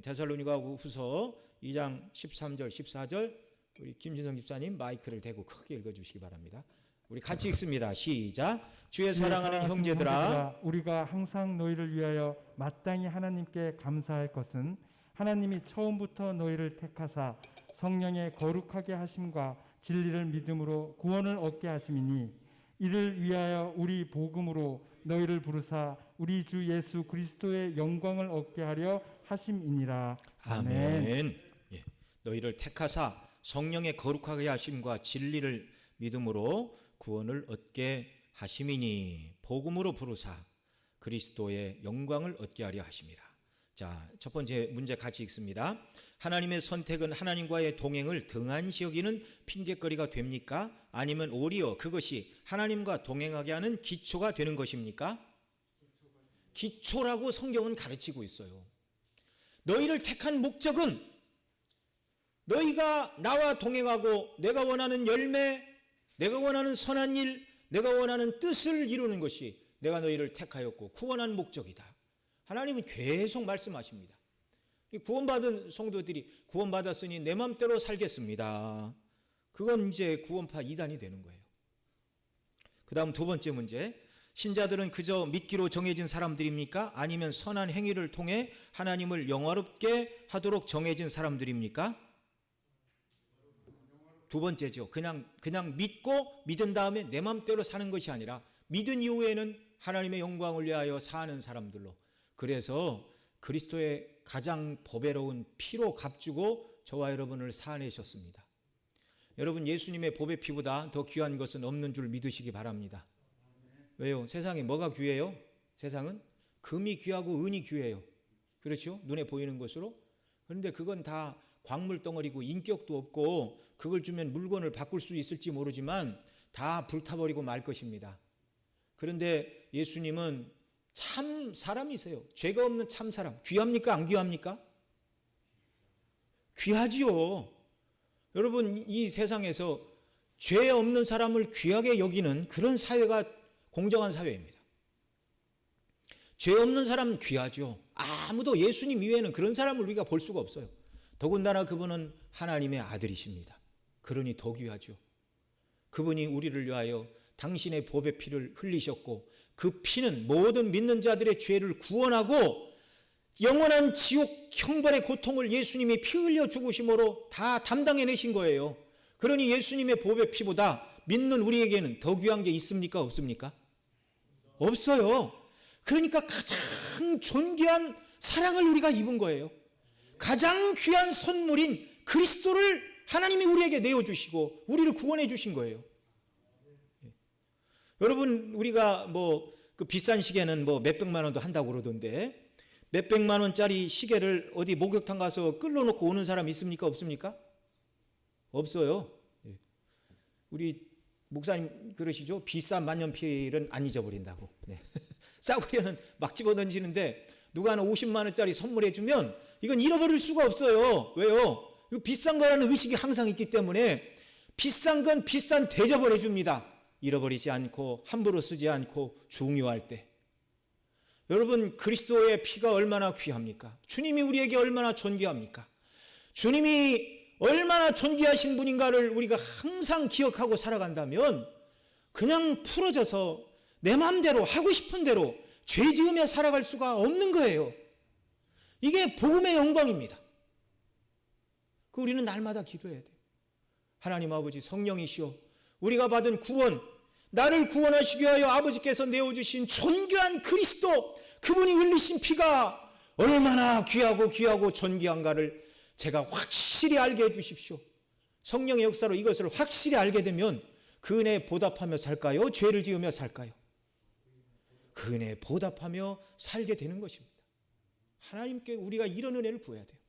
데살로니가 후서 2장 13절 14절 우리 김진성 집사님 마이크를 대고 크게 읽어주시기 바랍니다. 우리 같이 읽습니다. 시작. 주의 사랑하는 형제들아 우리가 항상 너희를 위하여 마땅히 하나님께 감사할 것은 하나님이 처음부터 너희를 택하사 성령의 거룩하게 하심과 진리를 믿음으로 구원을 얻게 하심이니 이를 위하여 우리 복음으로 너희를 부르사 우리 주 예수 그리스도의 영광을 얻게 하려 하심이니라. 아멘. 예. 너희를 택하사 성령의 거룩하게 하심과 진리를 믿음으로 구원을 얻게 하심이니 복음으로 부르사 그리스도의 영광을 얻게 하려 하심이라. 자, 첫 번째 문제 같이 읽습니다. 하나님의 선택은 하나님과의 동행을 등한시 여기는 핑계거리가 됩니까? 아니면 오히려 그것이 하나님과 동행하게 하는 기초가 되는 것입니까? 기초라고 성경은 가르치고 있어요. 너희를 택한 목적은 너희가 나와 동행하고 내가 원하는 열매, 내가 원하는 선한 일, 내가 원하는 뜻을 이루는 것이 내가 너희를 택하였고 구원한 목적이다. 하나님은 계속 말씀하십니다. 구원받은 성도들이 구원받았으니 내 맘대로 살겠습니다. 그건 이제 구원파 이단이 되는 거예요. 그 다음 두 번째 문제. 신자들은 그저 믿기로 정해진 사람들입니까? 아니면 선한 행위를 통해 하나님을 영화롭게 하도록 정해진 사람들입니까? 두 번째죠. 그냥 믿고 믿은 다음에 내 맘대로 사는 것이 아니라 믿은 이후에는 하나님의 영광을 위하여 사는 사람들로. 그래서 그리스도의 가장 보배로운 피로 값주고 저와 여러분을 사내셨습니다. 여러분 예수님의 보배 피보다 더 귀한 것은 없는 줄 믿으시기 바랍니다. 왜요? 세상에 뭐가 귀해요? 세상은 금이 귀하고 은이 귀해요. 그렇죠? 눈에 보이는 것으로. 그런데 그건 다 광물 덩어리고 인격도 없고 그걸 주면 물건을 바꿀 수 있을지 모르지만 다 불타버리고 말 것입니다. 그런데 예수님은 참 사람이세요. 죄가 없는 참 사람. 귀합니까? 안 귀합니까? 귀하지요. 여러분 이 세상에서 죄 없는 사람을 귀하게 여기는 그런 사회가 공정한 사회입니다. 죄 없는 사람은 귀하죠. 아무도 예수님 이외에는 그런 사람을 우리가 볼 수가 없어요. 더군다나 그분은 하나님의 아들이십니다. 그러니 더 귀하죠. 그분이 우리를 위하여 당신의 보배 피를 흘리셨고 그 피는 모든 믿는 자들의 죄를 구원하고 영원한 지옥 형벌의 고통을 예수님이 피 흘려 죽으심으로 다 담당해내신 거예요. 그러니 예수님의 보배 피보다 믿는 우리에게는 더 귀한 게 있습니까? 없습니까? 없어요. 그러니까 가장 존귀한 사랑을 우리가 입은 거예요. 가장 귀한 선물인 그리스도를 하나님이 우리에게 내어주시고 우리를 구원해 주신 거예요. 여러분 우리가 그 비싼 시계는 몇백만 원도 한다고 그러던데 몇백만 원짜리 시계를 어디 목욕탕 가서 끌어놓고 오는 사람 있습니까? 없습니까? 없어요. 우리 목사님 그러시죠? 비싼 만년필은 안 잊어버린다고. 네. 싸구려는 막 집어던지는데 누가 하나 50만 원짜리 선물해 주면 이건 잃어버릴 수가 없어요. 왜요? 비싼 거라는 의식이 항상 있기 때문에 비싼 건 비싼 대접을 해줍니다. 잃어버리지 않고 함부로 쓰지 않고 중요할 때. 여러분 그리스도의 피가 얼마나 귀합니까? 주님이 우리에게 얼마나 존귀합니까? 주님이 얼마나 존귀하신 분인가를 우리가 항상 기억하고 살아간다면 그냥 풀어져서 내 마음대로 하고 싶은 대로 죄 지으며 살아갈 수가 없는 거예요. 이게 복음의 영광입니다. 우리는 날마다 기도해야 돼요. 하나님 아버지 성령이시여 우리가 받은 구원, 나를 구원하시기 위하여 아버지께서 내어주신 존귀한 그리스도, 그분이 흘리신 피가 얼마나 귀하고 존귀한가를 제가 확실히 알게 해주십시오. 성령의 역사로 이것을 확실히 알게 되면 그 은혜에 보답하며 살까요? 죄를 지으며 살까요? 그 은혜에 보답하며 살게 되는 것입니다. 하나님께 우리가 이런 은혜를 구해야 돼요.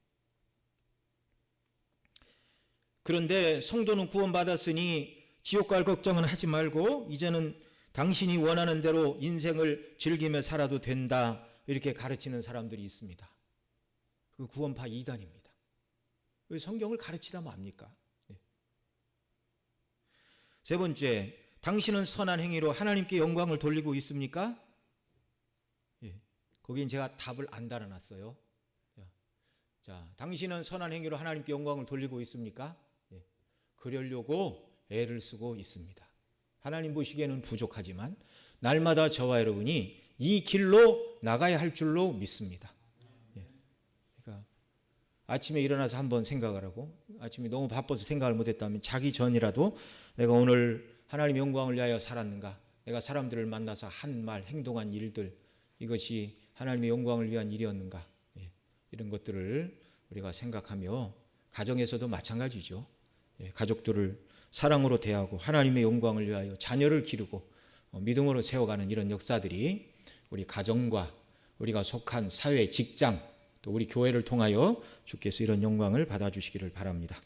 그런데 성도는 구원받았으니 지옥 갈 걱정은 하지 말고 이제는 당신이 원하는 대로 인생을 즐기며 살아도 된다, 이렇게 가르치는 사람들이 있습니다. 그 구원파 이단입니다. 왜 성경을 가르치다 맙니까? 세 번째, 당신은 선한 행위로 하나님께 영광을 돌리고 있습니까? 거긴 제가 답을 안 달아놨어요. 자, 당신은 선한 행위로 하나님께 영광을 돌리고 있습니까? 그러려고 애를 쓰고 있습니다. 하나님 보시기에는 부족하지만 날마다 저와 여러분이 이 길로 나가야 할 줄로 믿습니다. 그러니까 아침에 일어나서 한번 생각을 하고, 아침에 너무 바빠서 생각을 못했다면 자기 전이라도 내가 오늘 하나님 영광을 위하여 살았는가, 내가 사람들을 만나서 한 말, 행동한 일들, 이것이 하나님의 영광을 위한 일이었는가, 이런 것들을 우리가 생각하며, 가정에서도 마찬가지죠. 가족들을 사랑으로 대하고 하나님의 영광을 위하여 자녀를 기르고 믿음으로 세워가는 이런 역사들이 우리 가정과 우리가 속한 사회, 직장, 또 우리 교회를 통하여 주께서 이런 영광을 받아주시기를 바랍니다.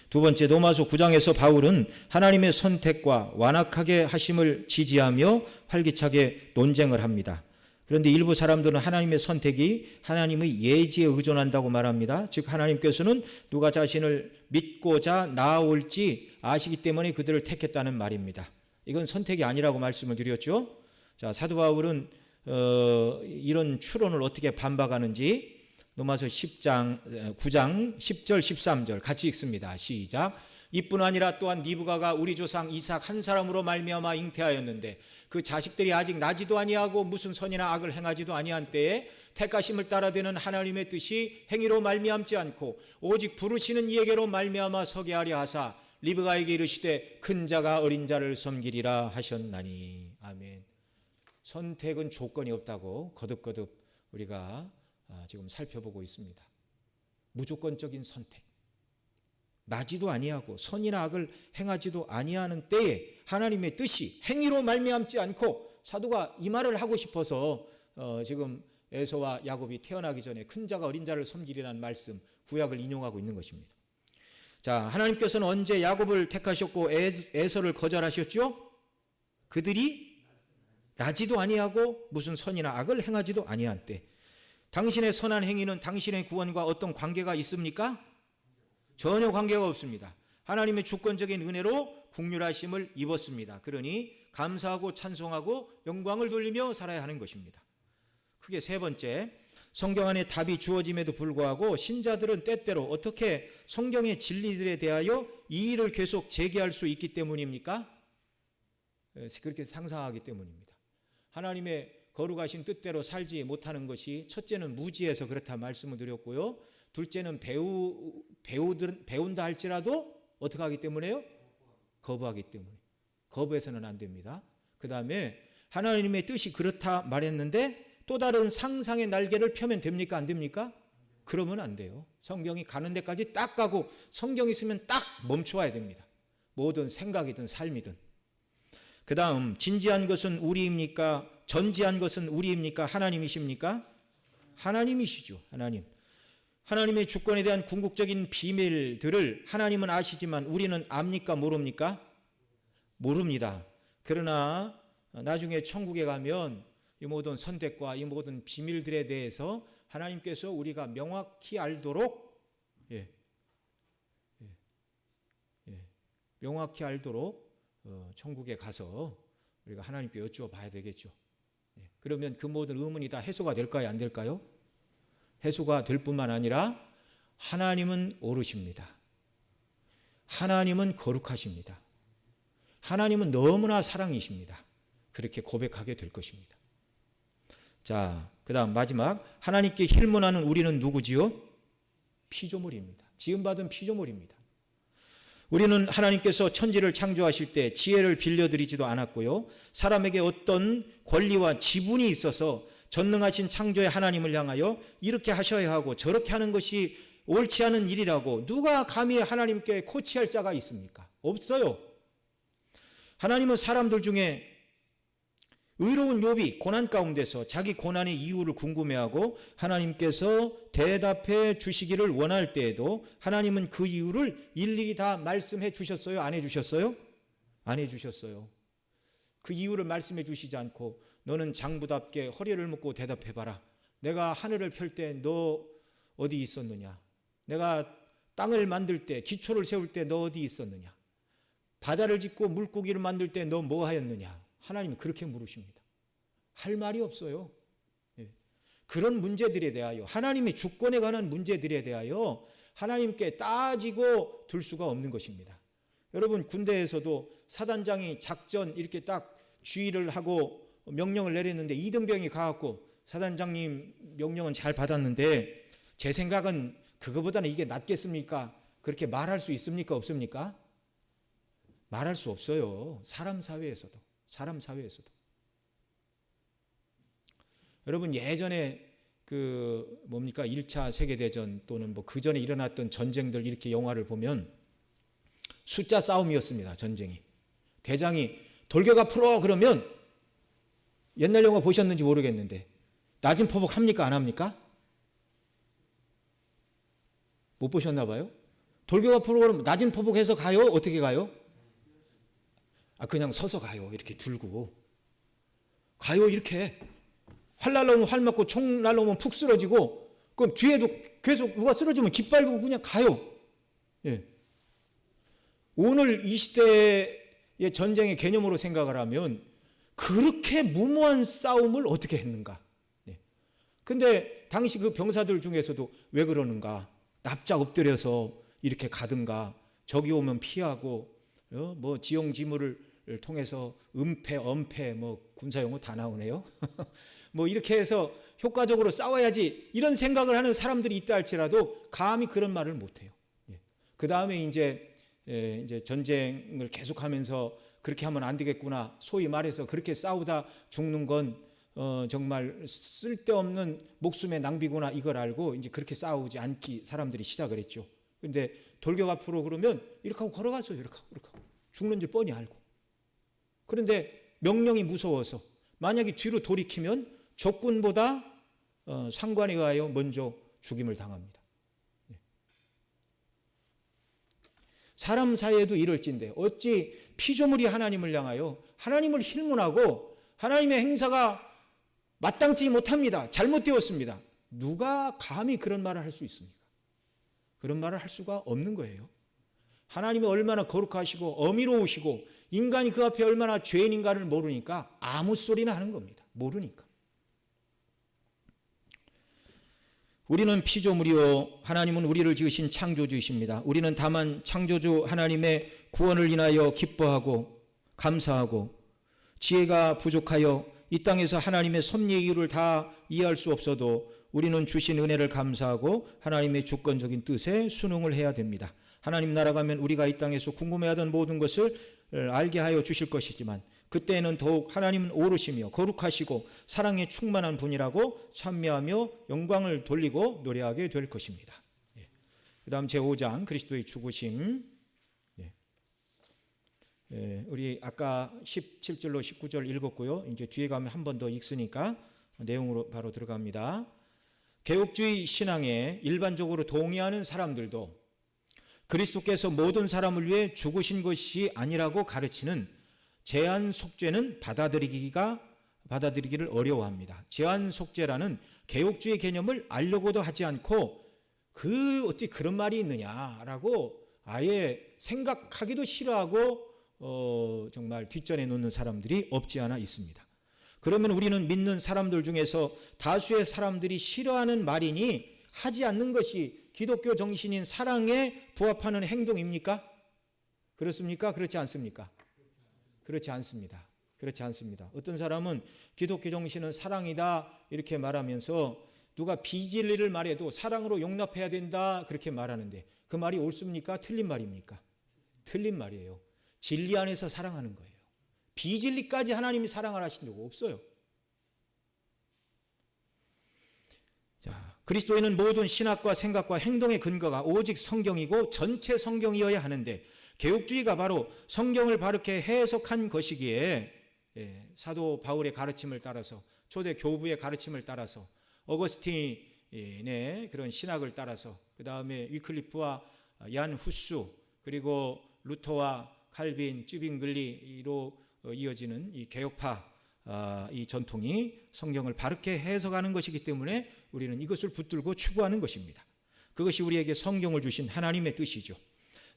두 번째, 로마서 9장에서 바울은 하나님의 선택과 완악하게 하심을 지지하며 활기차게 논쟁을 합니다. 그런데 일부 사람들은 하나님의 선택이 하나님의 예지에 의존한다고 말합니다. 즉 하나님께서는 누가 자신을 믿고자 나아올지 아시기 때문에 그들을 택했다는 말입니다. 이건 선택이 아니라고 말씀을 드렸죠. 자, 사도 바울은 이런 추론을 어떻게 반박하는지 로마서 9장 10절 13절 같이 읽습니다. 시작. 이뿐 아니라 또한 리브가가 우리 조상 이삭 한 사람으로 말미암아 잉태하였는데 그 자식들이 아직 나지도 아니하고 무슨 선이나 악을 행하지도 아니한 때에 택하심을 따라 되는 하나님의 뜻이 행위로 말미암지 않고 오직 부르시는 이에게로 말미암아 서게 하려 하사 리브가에게 이르시되 큰 자가 어린 자를 섬기리라 하셨나니. 아멘. 선택은 조건이 없다고 거듭거듭 우리가 지금 살펴보고 있습니다. 무조건적인 선택. 나지도 아니하고 선이나 악을 행하지도 아니하는 때에 하나님의 뜻이 행위로 말미암지 않고, 사도가 이 말을 하고 싶어서 지금 에서와 야곱이 태어나기 전에 큰 자가 어린 자를 섬기리라는 말씀, 구약을 인용하고 있는 것입니다. 자, 하나님께서는 언제 야곱을 택하셨고 에서를 거절하셨죠? 그들이 나지도 아니하고 무슨 선이나 악을 행하지도 아니한 때. 당신의 선한 행위는 당신의 구원과 어떤 관계가 있습니까? 전혀 관계가 없습니다. 하나님의 주권적인 은혜로 국률하심을 입었습니다. 그러니 감사하고 찬송하고 영광을 돌리며 살아야 하는 것입니다. 크게 세 번째, 성경 안에 답이 주어짐에도 불구하고 신자들은 때때로 어떻게 성경의 진리들에 대하여 이의를 계속 제기할 수 있기 때문입니까? 그렇게 상상하기 때문입니다. 하나님의 거룩하신 뜻대로 살지 못하는 것이, 첫째는 무지해서 그렇다 말씀을 드렸고요. 둘째는 배운다 할지라도 어떻게 하기 때문에요? 거부하기 때문에. 거부해서는 안 됩니다. 그 다음에 하나님의 뜻이 그렇다 말했는데 또 다른 상상의 날개를 펴면 됩니까? 안 됩니까? 그러면 안 돼요. 성경이 가는 데까지 딱 가고 성경이 있으면 딱 멈춰야 됩니다. 모든 생각이든 삶이든. 그 다음, 진지한 것은 우리입니까? 전지한 것은 우리입니까? 하나님이십니까? 하나님이시죠. 하나님. 하나님의 주권에 대한 궁극적인 비밀들을 하나님은 아시지만 우리는 압니까? 모릅니까? 모릅니다. 그러나 나중에 천국에 가면 이 모든 선택과 이 모든 비밀들에 대해서 하나님께서 우리가 명확히 알도록 명확히 알도록 천국에 가서 우리가 하나님께 여쭈어봐야 되겠죠. 그러면 그 모든 의문이 다 해소가 될까요? 안 될까요? 해소가 될 뿐만 아니라 하나님은 옳으십니다. 하나님은 거룩하십니다. 하나님은 너무나 사랑이십니다. 그렇게 고백하게 될 것입니다. 자, 그 다음 마지막, 하나님께 힐문하는 우리는 누구지요? 피조물입니다. 지음받은 피조물입니다. 우리는 하나님께서 천지를 창조하실 때 지혜를 빌려드리지도 않았고요. 사람에게 어떤 권리와 지분이 있어서 전능하신 창조의 하나님을 향하여 이렇게 하셔야 하고 저렇게 하는 것이 옳지 않은 일이라고 누가 감히 하나님께 코치할 자가 있습니까? 없어요. 하나님은 사람들 중에 의로운 욥이 고난 가운데서 자기 고난의 이유를 궁금해하고 하나님께서 대답해 주시기를 원할 때에도 하나님은 그 이유를 일일이 다 말씀해 주셨어요? 안 해 주셨어요? 안 해 주셨어요. 그 이유를 말씀해 주시지 않고 너는 장부답게 허리를 묶고 대답해봐라. 내가 하늘을 펼 때 너 어디 있었느냐? 내가 땅을 만들 때, 기초를 세울 때 너 어디 있었느냐? 바다를 짓고 물고기를 만들 때 너 뭐 하였느냐? 하나님은 그렇게 물으십니다. 할 말이 없어요. 그런 문제들에 대하여, 하나님의 주권에 관한 문제들에 대하여 하나님께 따지고 둘 수가 없는 것입니다. 여러분, 군대에서도 사단장이 작전 이렇게 딱 주의를 하고 명령을 내렸는데 이등병이 가갖고 사단장님 명령은 잘 받았는데 제 생각은 그거보다는 이게 낫겠습니까? 그렇게 말할 수 있습니까? 없습니까? 말할 수 없어요. 사람 사회에서도. 여러분, 예전에 1차 세계대전 또는 그 전에 일어났던 전쟁들 이렇게 영화를 보면 숫자 싸움이었습니다. 전쟁이. 대장이 돌격 앞으로 그러면 옛날 영화 보셨는지 모르겠는데 낮은 포복 합니까? 안 합니까? 못 보셨나 봐요? 돌격 앞으로 그러면 낮은 포복해서 가요? 어떻게 가요? 그냥 서서 가요. 이렇게 들고. 가요, 이렇게. 활 날라오면 활 맞고 총 날라오면 푹 쓰러지고, 그럼 뒤에도 계속 누가 쓰러지면 깃발고 그냥 가요. 예. 오늘 이 시대의 전쟁의 개념으로 생각을 하면 그렇게 무모한 싸움을 어떻게 했는가. 예. 근데 당시 그 병사들 중에서도 왜 그러는가. 납작 엎드려서 이렇게 가든가, 적이 오면 피하고, 지형지물을 통해서 은폐, 엄폐, 군사용어 다 나오네요. 이렇게 해서 효과적으로 싸워야지 이런 생각을 하는 사람들이 있다 할지라도 감히 그런 말을 못해요. 그 다음에 이제 전쟁을 계속하면서 그렇게 하면 안 되겠구나. 소위 말해서 그렇게 싸우다 죽는 건 정말 쓸데없는 목숨의 낭비구나. 이걸 알고 이제 그렇게 싸우지 않기 사람들이 시작을 했죠. 근데 돌격 앞으로 그러면 이렇게 하고 걸어갔어요. 이렇게 하고. 죽는 줄 뻔히 알고. 그런데 명령이 무서워서 만약에 뒤로 돌이키면 적군보다 상관에 의하여 먼저 죽임을 당합니다. 사람 사이에도 이럴진데 어찌 피조물이 하나님을 향하여 하나님을 힐문하고 하나님의 행사가 마땅치 못합니다. 잘못되었습니다. 누가 감히 그런 말을 할 수 있습니까? 그런 말을 할 수가 없는 거예요. 하나님이 얼마나 거룩하시고 어미로우시고 인간이 그 앞에 얼마나 죄인인가를 모르니까 아무 소리나 하는 겁니다. 모르니까. 우리는 피조물이요 하나님은 우리를 지으신 창조주이십니다. 우리는 다만 창조주 하나님의 구원을 인하여 기뻐하고 감사하고 지혜가 부족하여 이 땅에서 하나님의 섭리의 이유를 다 이해할 수 없어도 우리는 주신 은혜를 감사하고 하나님의 주권적인 뜻에 순응을 해야 됩니다. 하나님 나라 가면 우리가 이 땅에서 궁금해하던 모든 것을 알게 하여 주실 것이지만 그때에는 더욱 하나님은 오르시며 거룩하시고 사랑에 충만한 분이라고 찬미하며 영광을 돌리고 노래하게 될 것입니다. 그 다음 제5장 그리스도의 죽으심. 우리 아까 17절로 19절 읽었고요. 이제 뒤에 가면 한 번 더 읽으니까 내용으로 바로 들어갑니다. 개혁주의 신앙에 일반적으로 동의하는 사람들도 그리스도께서 모든 사람을 위해 죽으신 것이 아니라고 가르치는 제한 속죄는 받아들이기를 어려워합니다. 제한 속죄라는 개혁주의 개념을 알려고도 하지 않고 어떻게 그런 말이 있느냐라고 아예 생각하기도 싫어하고 정말 뒷전에 놓는 사람들이 없지 않아 있습니다. 그러면 우리는 믿는 사람들 중에서 다수의 사람들이 싫어하는 말이니 하지 않는 것이 기독교 정신인 사랑에 부합하는 행동입니까? 그렇습니까? 그렇지 않습니까? 그렇지 않습니다. 그렇지 않습니다. 어떤 사람은 기독교 정신은 사랑이다 이렇게 말하면서 누가 비진리를 말해도 사랑으로 용납해야 된다 그렇게 말하는데 그 말이 옳습니까? 틀린 말입니까? 틀린 말이에요. 진리 안에서 사랑하는 거예요. 비진리까지 하나님이 사랑을 하신 적 없어요. 자, 그리스도에는 모든 신학과 생각과 행동의 근거가 오직 성경이고 전체 성경이어야 하는데 개혁주의가 바로 성경을 바르게 해석한 것이기에 사도 바울의 가르침을 따라서, 초대 교부의 가르침을 따라서, 어거스틴의 그런 신학을 따라서, 그 다음에 위클리프와 얀 후수, 그리고 루터와 칼빈, 쯔빙글리로 이어지는 이 개혁파 이 전통이 성경을 바르게 해석하는 것이기 때문에 우리는 이것을 붙들고 추구하는 것입니다. 그것이 우리에게 성경을 주신 하나님의 뜻이죠.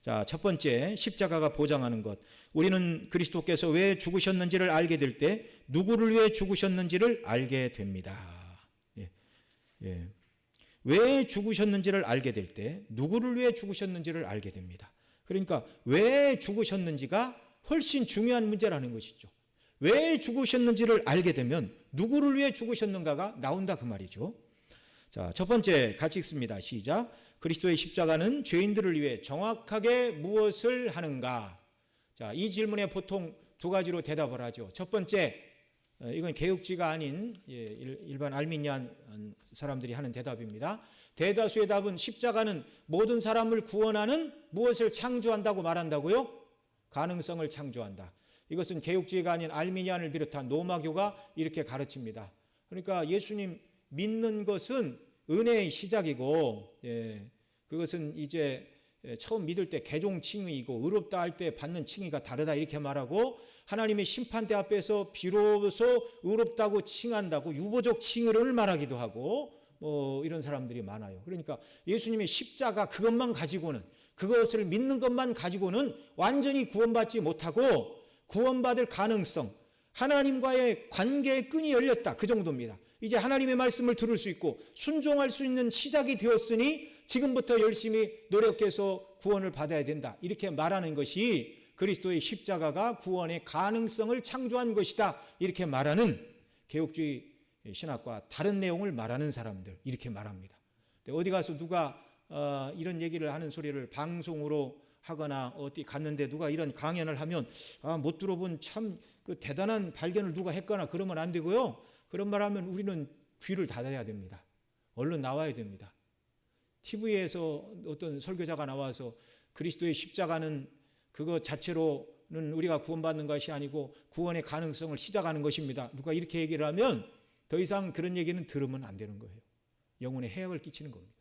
자, 첫 번째, 십자가가 보장하는 것. 우리는 그리스도께서 왜 죽으셨는지를 알게 될 때 누구를 위해 죽으셨는지를 알게 됩니다. 왜 죽으셨는지를 알게 될 때 누구를 위해 죽으셨는지를 알게 됩니다. 그러니까 왜 죽으셨는지가 훨씬 중요한 문제라는 것이죠. 왜 죽으셨는지를 알게 되면 누구를 위해 죽으셨는가가 나온다 그 말이죠. 자, 첫 번째 같이 읽습니다. 시작. 그리스도의 십자가는 죄인들을 위해 정확하게 무엇을 하는가? 자, 이 질문에 보통 두 가지로 대답을 하죠. 첫 번째, 이건 개혁주의가 아닌 일반 알미니안 사람들이 하는 대답입니다. 대다수의 답은 십자가는 모든 사람을 구원하는 무엇을 창조한다고 말한다고요? 가능성을 창조한다. 이것은 개혁주의가 아닌 알미니안을 비롯한 로마교가 이렇게 가르칩니다. 그러니까 예수님 믿는 것은 은혜의 시작이고, 그것은 이제 처음 믿을 때 개종 칭의이고 의롭다 할 때 받는 칭의가 다르다 이렇게 말하고, 하나님의 심판대 앞에서 비로소 의롭다고 칭한다고 유보적 칭의를 말하기도 하고, 이런 사람들이 많아요. 그러니까 예수님의 십자가 그것만 가지고는, 그것을 믿는 것만 가지고는 완전히 구원받지 못하고, 구원받을 가능성, 하나님과의 관계의 끈이 열렸다 그 정도입니다. 이제 하나님의 말씀을 들을 수 있고 순종할 수 있는 시작이 되었으니 지금부터 열심히 노력해서 구원을 받아야 된다 이렇게 말하는 것이 그리스도의 십자가가 구원의 가능성을 창조한 것이다 이렇게 말하는 개혁주의 신학과 다른 내용을 말하는 사람들 이렇게 말합니다. 어디 가서 누가 이런 얘기를 하는 소리를 방송으로 하거나 어디 갔는데 누가 이런 강연을 하면 못 들어본 참 그 대단한 발견을 누가 했거나 그러면 안 되고요. 그런 말 하면 우리는 귀를 닫아야 됩니다. 얼른 나와야 됩니다. TV에서 어떤 설교자가 나와서 그리스도의 십자가는 그것 자체로는 우리가 구원받는 것이 아니고 구원의 가능성을 시작하는 것입니다. 누가 이렇게 얘기를 하면 더 이상 그런 얘기는 들으면 안 되는 거예요. 영혼에 해악을 끼치는 겁니다.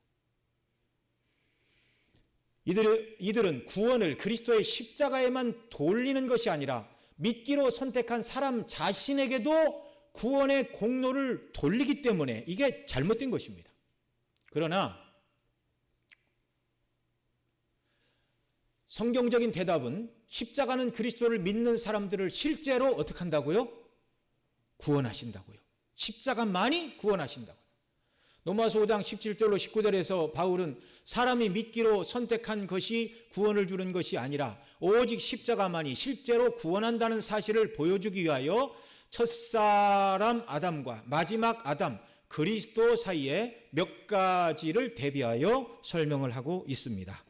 이들은 구원을 그리스도의 십자가에만 돌리는 것이 아니라 믿기로 선택한 사람 자신에게도 구원의 공로를 돌리기 때문에 이게 잘못된 것입니다. 그러나 성경적인 대답은 십자가는 그리스도를 믿는 사람들을 실제로 어떻게 한다고요? 구원하신다고요. 십자가만이 구원하신다고요. 로마서 5장 17절로 19절에서 바울은 사람이 믿기로 선택한 것이 구원을 주는 것이 아니라 오직 십자가만이 실제로 구원한다는 사실을 보여주기 위하여 첫사람 아담과 마지막 아담 그리스도 사이에 몇 가지를 대비하여 설명을 하고 있습니다.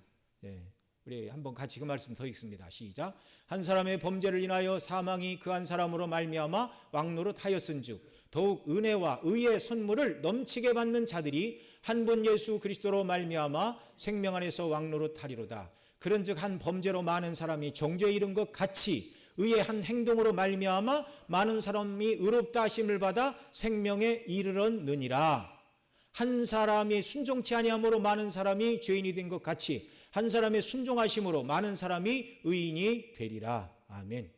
우리 한번 같이 그 말씀 더 읽습니다. 시작. 한 사람의 범죄를 인하여 사망이 그 한 사람으로 말미암아 왕노릇하였은즉 더욱 은혜와 의의 선물을 넘치게 받는 자들이 한 분 예수 그리스도로 말미암아 생명 안에서 왕노릇하리로다. 그런즉 한 범죄로 많은 사람이 정죄에 이른 것 같이 의의 한 행동으로 말미암아 많은 사람이 의롭다 하심을 받아 생명에 이르렀느니라. 한 사람이 순종치 아니함으로 많은 사람이 죄인이 된 것 같이 한 사람의 순종하심으로 많은 사람이 의인이 되리라. 아멘.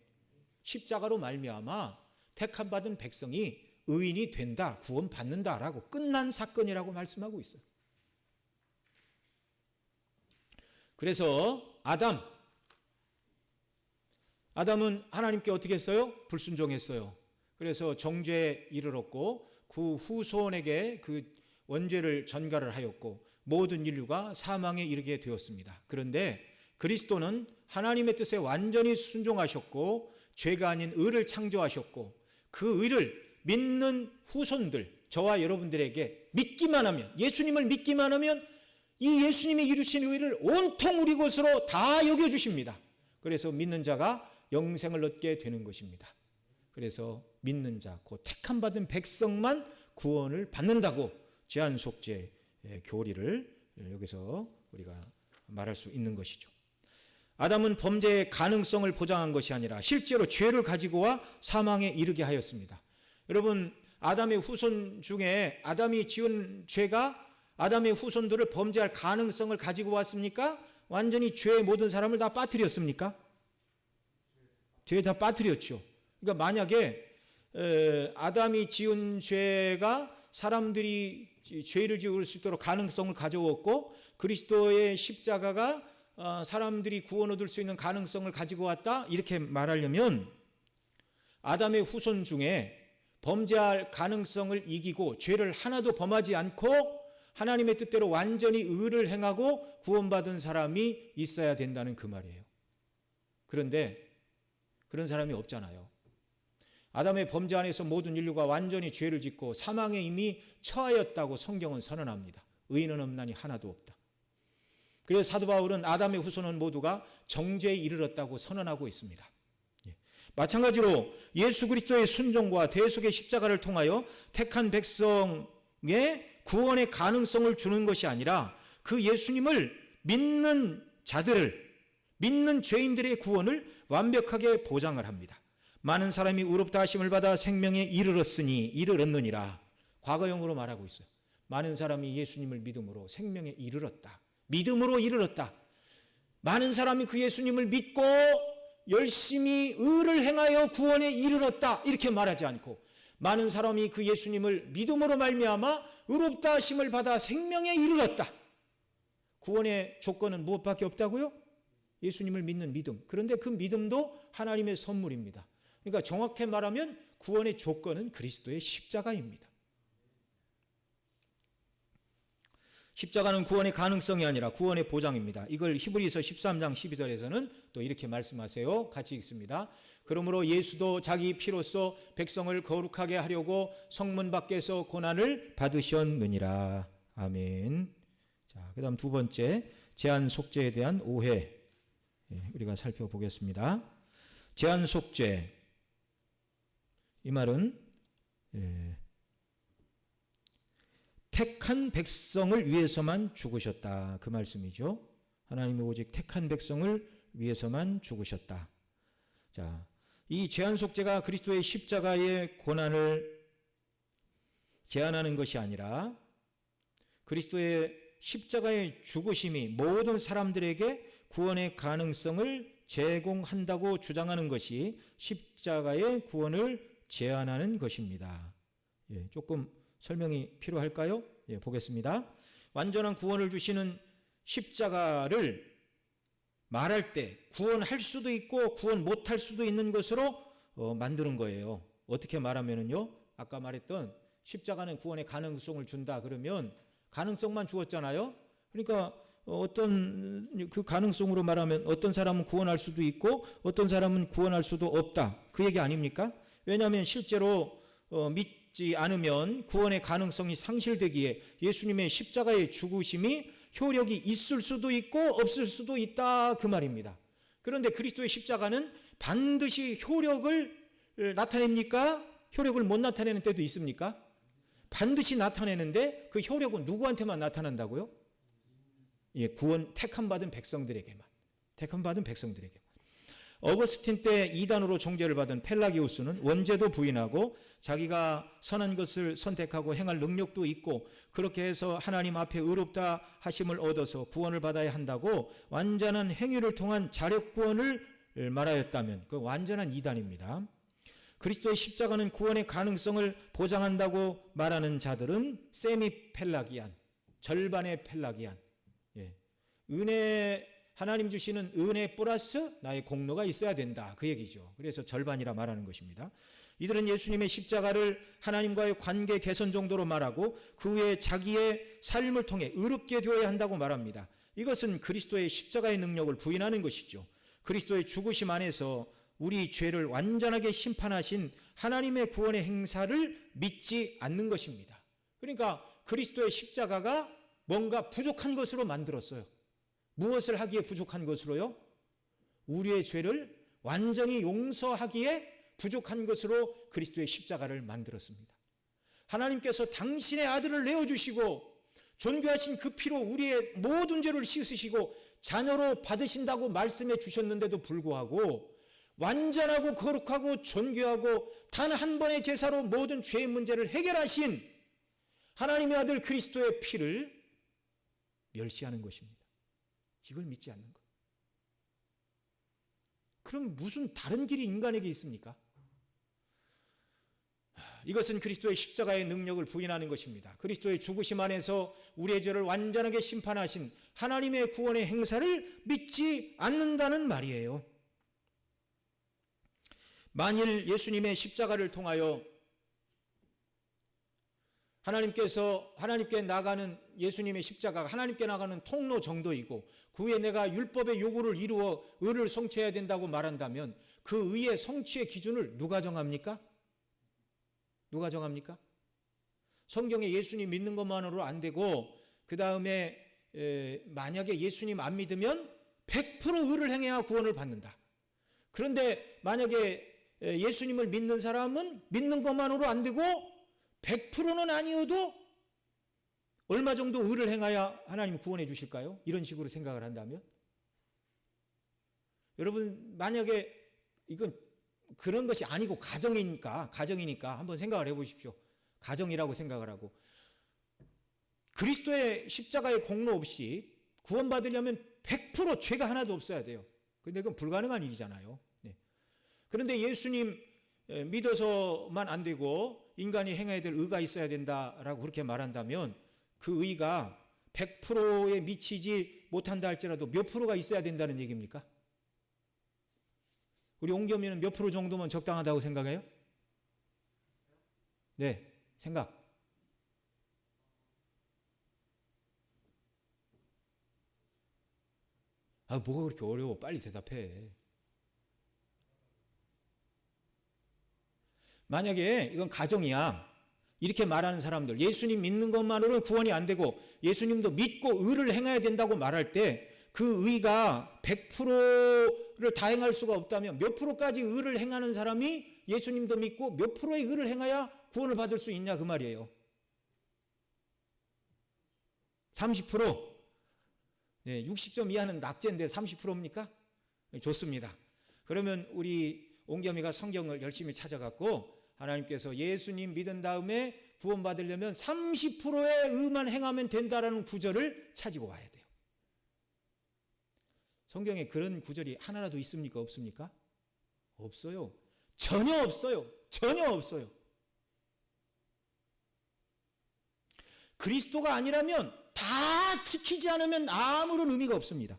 십자가로 말미암아 택함 받은 백성이 의인이 된다, 구원받는다라고 끝난 사건이라고 말씀하고 있어요. 그래서 아담은 하나님께 어떻게 했어요? 불순종했어요. 그래서 정죄에 이르렀고 그 후손에게 그 원죄를 전가를 하였고 모든 인류가 사망에 이르게 되었습니다. 그런데 그리스도는 하나님의 뜻에 완전히 순종하셨고 죄가 아닌 의를 창조하셨고 그 의를 믿는 후손들, 저와 여러분들에게 믿기만 하면, 예수님을 믿기만 하면 이 예수님이 이루신 의를 온통 우리 것으로 다 여겨주십니다. 그래서 믿는 자가 영생을 얻게 되는 것입니다. 그래서 믿는 자, 그 택함 받은 백성만 구원을 받는다고 제한속죄 교리를 여기서 우리가 말할 수 있는 것이죠. 아담은 범죄의 가능성을 보장한 것이 아니라 실제로 죄를 가지고 와 사망에 이르게 하였습니다. 여러분, 아담의 후손 중에 아담이 지은 죄가 아담의 후손들을 범죄할 가능성을 가지고 왔습니까? 완전히 죄의 모든 사람을 다 빠뜨렸습니까? 죄 다 빠뜨렸죠. 그러니까 만약에 아담이 지은 죄가 사람들이 죄를 지을 수 있도록 가능성을 가져왔고 그리스도의 십자가가 사람들이 구원 얻을 수 있는 가능성을 가지고 왔다, 이렇게 말하려면 아담의 후손 중에 범죄할 가능성을 이기고 죄를 하나도 범하지 않고 하나님의 뜻대로 완전히 의를 행하고 구원받은 사람이 있어야 된다는 그 말이에요. 그런데 그런 사람이 없잖아요. 아담의 범죄 안에서 모든 인류가 완전히 죄를 짓고 사망에 이미 처하였다고 성경은 선언합니다. 의인은 없나니 하나도 없다. 그래서 사도 바울은 아담의 후손은 모두가 정죄에 이르렀다고 선언하고 있습니다. 마찬가지로 예수 그리스도의 순종과 대속의 십자가를 통하여 택한 백성의 구원의 가능성을 주는 것이 아니라 그 예수님을 믿는 자들을, 믿는 죄인들의 구원을 완벽하게 보장을 합니다. 많은 사람이 의롭다 하심을 받아 생명에 이르렀느니라. 과거형으로 말하고 있어요. 많은 사람이 예수님을 믿음으로 생명에 이르렀다. 믿음으로 이르렀다. 많은 사람이 그 예수님을 믿고 열심히 의를 행하여 구원에 이르렀다, 이렇게 말하지 않고 많은 사람이 그 예수님을 믿음으로 말미암아 의롭다 하심을 받아 생명에 이르렀다. 구원의 조건은 무엇밖에 없다고요? 예수님을 믿는 믿음. 그런데 그 믿음도 하나님의 선물입니다. 그러니까 정확히 말하면 구원의 조건은 그리스도의 십자가입니다. 십자가는 구원의 가능성이 아니라 구원의 보장입니다. 이걸 히브리서 13장 12절에서는 또 이렇게 말씀하세요. 같이 읽습니다. 그러므로 예수도 자기 피로써 백성을 거룩하게 하려고 성문 밖에서 고난을 받으셨느니라. 아멘. 자, 그다음 두 번째, 제한 속죄에 대한 오해. 우리가 살펴보겠습니다. 제한 속죄. 이 말은 택한 백성을 위해서만 죽으셨다, 그 말씀이죠. 하나님이 오직 택한 백성을 위해서만 죽으셨다. 자, 이 제한 속죄가 그리스도의 십자가의 고난을 제한하는 것이 아니라 그리스도의 십자가의 죽으심이 모든 사람들에게 구원의 가능성을 제공한다고 주장하는 것이 십자가의 구원을 제한하는 것입니다. 조금 설명이 필요할까요? 보겠습니다. 완전한 구원을 주시는 십자가를 말할 때 구원할 수도 있고 구원 못할 수도 있는 것으로 만드는 거예요. 어떻게 말하면요, 아까 말했던 십자가는 구원의 가능성을 준다 그러면 가능성만 주었잖아요. 그러니까 어떤 그 가능성으로 말하면 어떤 사람은 구원할 수도 있고 어떤 사람은 구원할 수도 없다, 그 얘기 아닙니까? 왜냐하면 실제로 믿지 않으면 구원의 가능성이 상실되기에 예수님의 십자가의 죽으심이 효력이 있을 수도 있고 없을 수도 있다, 그 말입니다. 그런데 그리스도의 십자가는 반드시 효력을 나타냅니까? 효력을 못 나타내는 때도 있습니까? 반드시 나타내는데 그 효력은 누구한테만 나타난다고요? 구원 택함 받은 백성들에게만. 어거스틴 때 이단으로 정죄를 받은 펠라기우스는 원죄도 부인하고 자기가 선한 것을 선택하고 행할 능력도 있고 그렇게 해서 하나님 앞에 의롭다 하심을 얻어서 구원을 받아야 한다고 완전한 행위를 통한 자력 구원을 말하였다면 그 완전한 이단입니다. 그리스도의 십자가는 구원의 가능성을 보장한다고 말하는 자들은 세미 펠라기안, 절반의 펠라기안, 은혜, 하나님 주시는 은혜 플러스 나의 공로가 있어야 된다, 그 얘기죠. 그래서 절반이라 말하는 것입니다. 이들은 예수님의 십자가를 하나님과의 관계 개선 정도로 말하고 그 후에 자기의 삶을 통해 의롭게 되어야 한다고 말합니다. 이것은 그리스도의 십자가의 능력을 부인하는 것이죠. 그리스도의 죽으심 안에서 우리 죄를 완전하게 심판하신 하나님의 구원의 행사를 믿지 않는 것입니다. 그러니까 그리스도의 십자가가 뭔가 부족한 것으로 만들었어요. 무엇을 하기에 부족한 것으로요? 우리의 죄를 완전히 용서하기에 부족한 것으로 그리스도의 십자가를 만들었습니다. 하나님께서 당신의 아들을 내어주시고 존귀하신 그 피로 우리의 모든 죄를 씻으시고 자녀로 받으신다고 말씀해 주셨는데도 불구하고 완전하고 거룩하고 존귀하고 단 한 번의 제사로 모든 죄의 문제를 해결하신 하나님의 아들 그리스도의 피를 멸시하는 것입니다. 이걸 믿지 않는 것. 그럼 무슨 다른 길이 인간에게 있습니까? 이것은 그리스도의 십자가의 능력을 부인하는 것입니다. 그리스도의 죽으심 안에서 우리의 죄를 완전하게 심판하신 하나님의 구원의 행사를 믿지 않는다는 말이에요. 만일 예수님의 십자가를 통하여 하나님께 나가는 예수님의 십자가가 하나님께 나가는 통로 정도이고 그 후에 내가 율법의 요구를 이루어 의를 성취해야 된다고 말한다면 그 의의 성취의 기준을 누가 정합니까? 누가 정합니까? 성경에 예수님 믿는 것만으로 안 되고 그 다음에 만약에 예수님 안 믿으면 100% 의를 행해야 구원을 받는다. 그런데 만약에 예수님을 믿는 사람은 믿는 것만으로 안 되고 100%는 아니어도 얼마 정도 의를 행해야 하나님 구원해 주실까요? 이런 식으로 생각을 한다면? 여러분 만약에 이건 그런 것이 아니고 가정이니까 한번 생각을 해보십시오. 가정이라고 생각을 하고 그리스도의 십자가의 공로 없이 구원받으려면 100% 죄가 하나도 없어야 돼요. 근데 그건 불가능한 일이잖아요. 네. 그런데 예수님 믿어서만 안 되고 인간이 행해야 될 의가 있어야 된다라고 그렇게 말한다면 그 의가 100%에 미치지 못한다 할지라도 몇 프로가 있어야 된다는 얘기입니까? 우리 옹겸이는 몇 프로 정도면 적당하다고 생각해요? 네, 생각. 뭐가 그렇게 어려워? 빨리 대답해. 만약에 이건 가정이야. 이렇게 말하는 사람들, 예수님 믿는 것만으로는 구원이 안 되고 예수님도 믿고 의를 행해야 된다고 말할 때 그 의가 100%를 다 행할 수가 없다면 몇 프로까지 의를 행하는 사람이 예수님도 믿고 몇 프로의 의를 행해야 구원을 받을 수 있냐 그 말이에요. 30%? 네, 60점 이하는 낙제인데 30%입니까? 좋습니다. 그러면 우리 옹겸이가 성경을 열심히 찾아갖고 하나님께서 예수님 믿은 다음에 구원받으려면 30%의 의만 행하면 된다라는 구절을 찾고 와야 돼요. 성경에 그런 구절이 하나라도 있습니까? 없습니까? 없어요. 전혀 없어요. 전혀 없어요. 그리스도가 아니라면 다 지키지 않으면 아무런 의미가 없습니다.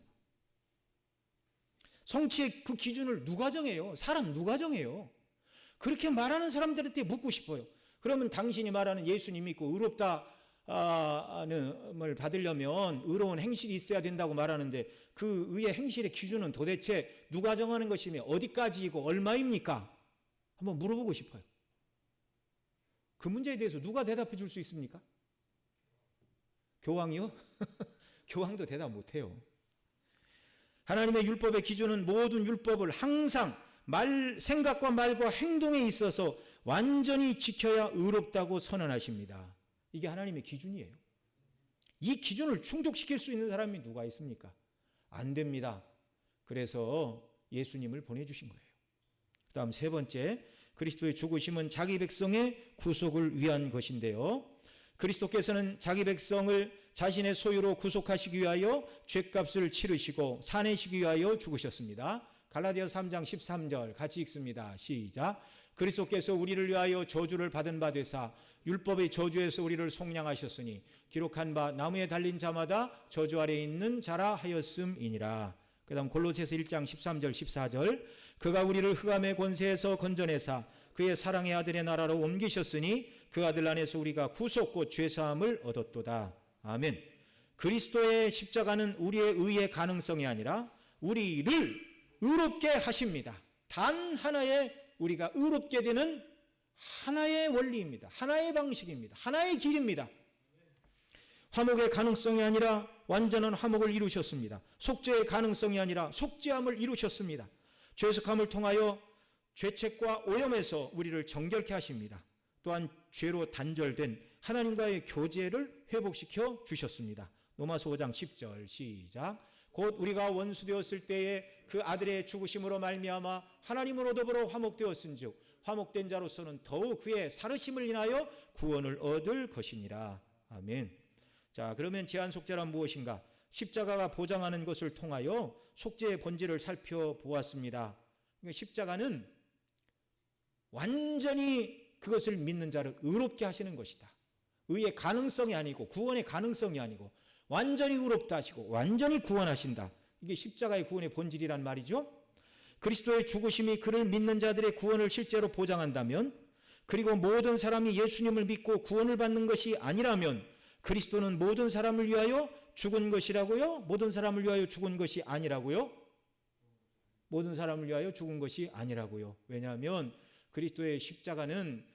성취의 그 기준을 누가 정해요? 사람 누가 정해요? 그렇게 말하는 사람들한테 묻고 싶어요. 그러면 당신이 말하는 예수님 믿고 의롭다를 받으려면 의로운 행실이 있어야 된다고 말하는데 그 의의 행실의 기준은 도대체 누가 정하는 것이며 어디까지이고 얼마입니까? 한번 물어보고 싶어요. 그 문제에 대해서 누가 대답해 줄 수 있습니까? 교황이요? 교황도 대답 못해요. 하나님의 율법의 기준은 모든 율법을 항상 생각과 말과 행동에 있어서 완전히 지켜야 의롭다고 선언하십니다. 이게 하나님의 기준이에요. 이 기준을 충족시킬 수 있는 사람이 누가 있습니까? 안 됩니다. 그래서 예수님을 보내주신 거예요. 그 다음 세 번째, 그리스도의 죽으심은 자기 백성의 구속을 위한 것인데요. 그리스도께서는 자기 백성을 자신의 소유로 구속하시기 위하여 죗값을 치르시고 사내시기 위하여 죽으셨습니다. 갈라디아서 3장 13절 같이 읽습니다. 시작. 그리스도께서 우리를 위하여 저주를 받은 바 되사 율법의 저주에서 우리를 속량하셨으니 기록한 바 나무에 달린 자마다 저주 아래 있는 자라 하였음이니라. 그 다음 골로새서 1장 13절 14절 그가 우리를 흑암의 권세에서 건져내사 그의 사랑의 아들의 나라로 옮기셨으니 그 아들 안에서 우리가 구속 곧 죄사함을 얻었도다. 아멘. 그리스도의 십자가는 우리의 의의 가능성이 아니라 우리를 의롭게 하십니다. 단 하나의 우리가 의롭게 되는 하나의 원리입니다. 하나의 방식입니다. 하나의 길입니다. 화목의 가능성이 아니라 완전한 화목을 이루셨습니다. 속죄의 가능성이 아니라 속죄함을 이루셨습니다. 죄속함을 통하여 죄책과 오염에서 우리를 정결케 하십니다. 또한 죄로 단절된 하나님과의 교제를 회복시켜 주셨습니다. 로마서 5장 10절 시작. 곧 우리가 원수 되었을 때에 그 아들의 죽으심으로 말미암아 하나님으로 더불어 화목되었은즉 화목된 자로서는 더욱 그의 살으심을 인하여 구원을 얻을 것이니라. 아멘. 자, 그러면 제한 속죄란 무엇인가? 십자가가 보장하는 것을 통하여 속죄의 본질을 살펴보았습니다. 십자가는 완전히 그것을 믿는 자를 의롭게 하시는 것이다. 의의 가능성이 아니고 구원의 가능성이 아니고 완전히 의롭다 하시고 완전히 구원하신다. 이게 십자가의 구원의 본질이란 말이죠. 그리스도의 죽으심이 그를 믿는 자들의 구원을 실제로 보장한다면, 그리고 모든 사람이 예수님을 믿고 구원을 받는 것이 아니라면 그리스도는 모든 사람을 위하여 죽은 것이라고요? 모든 사람을 위하여 죽은 것이 아니라고요? 모든 사람을 위하여 죽은 것이 아니라고요. 왜냐하면 그리스도의 십자가는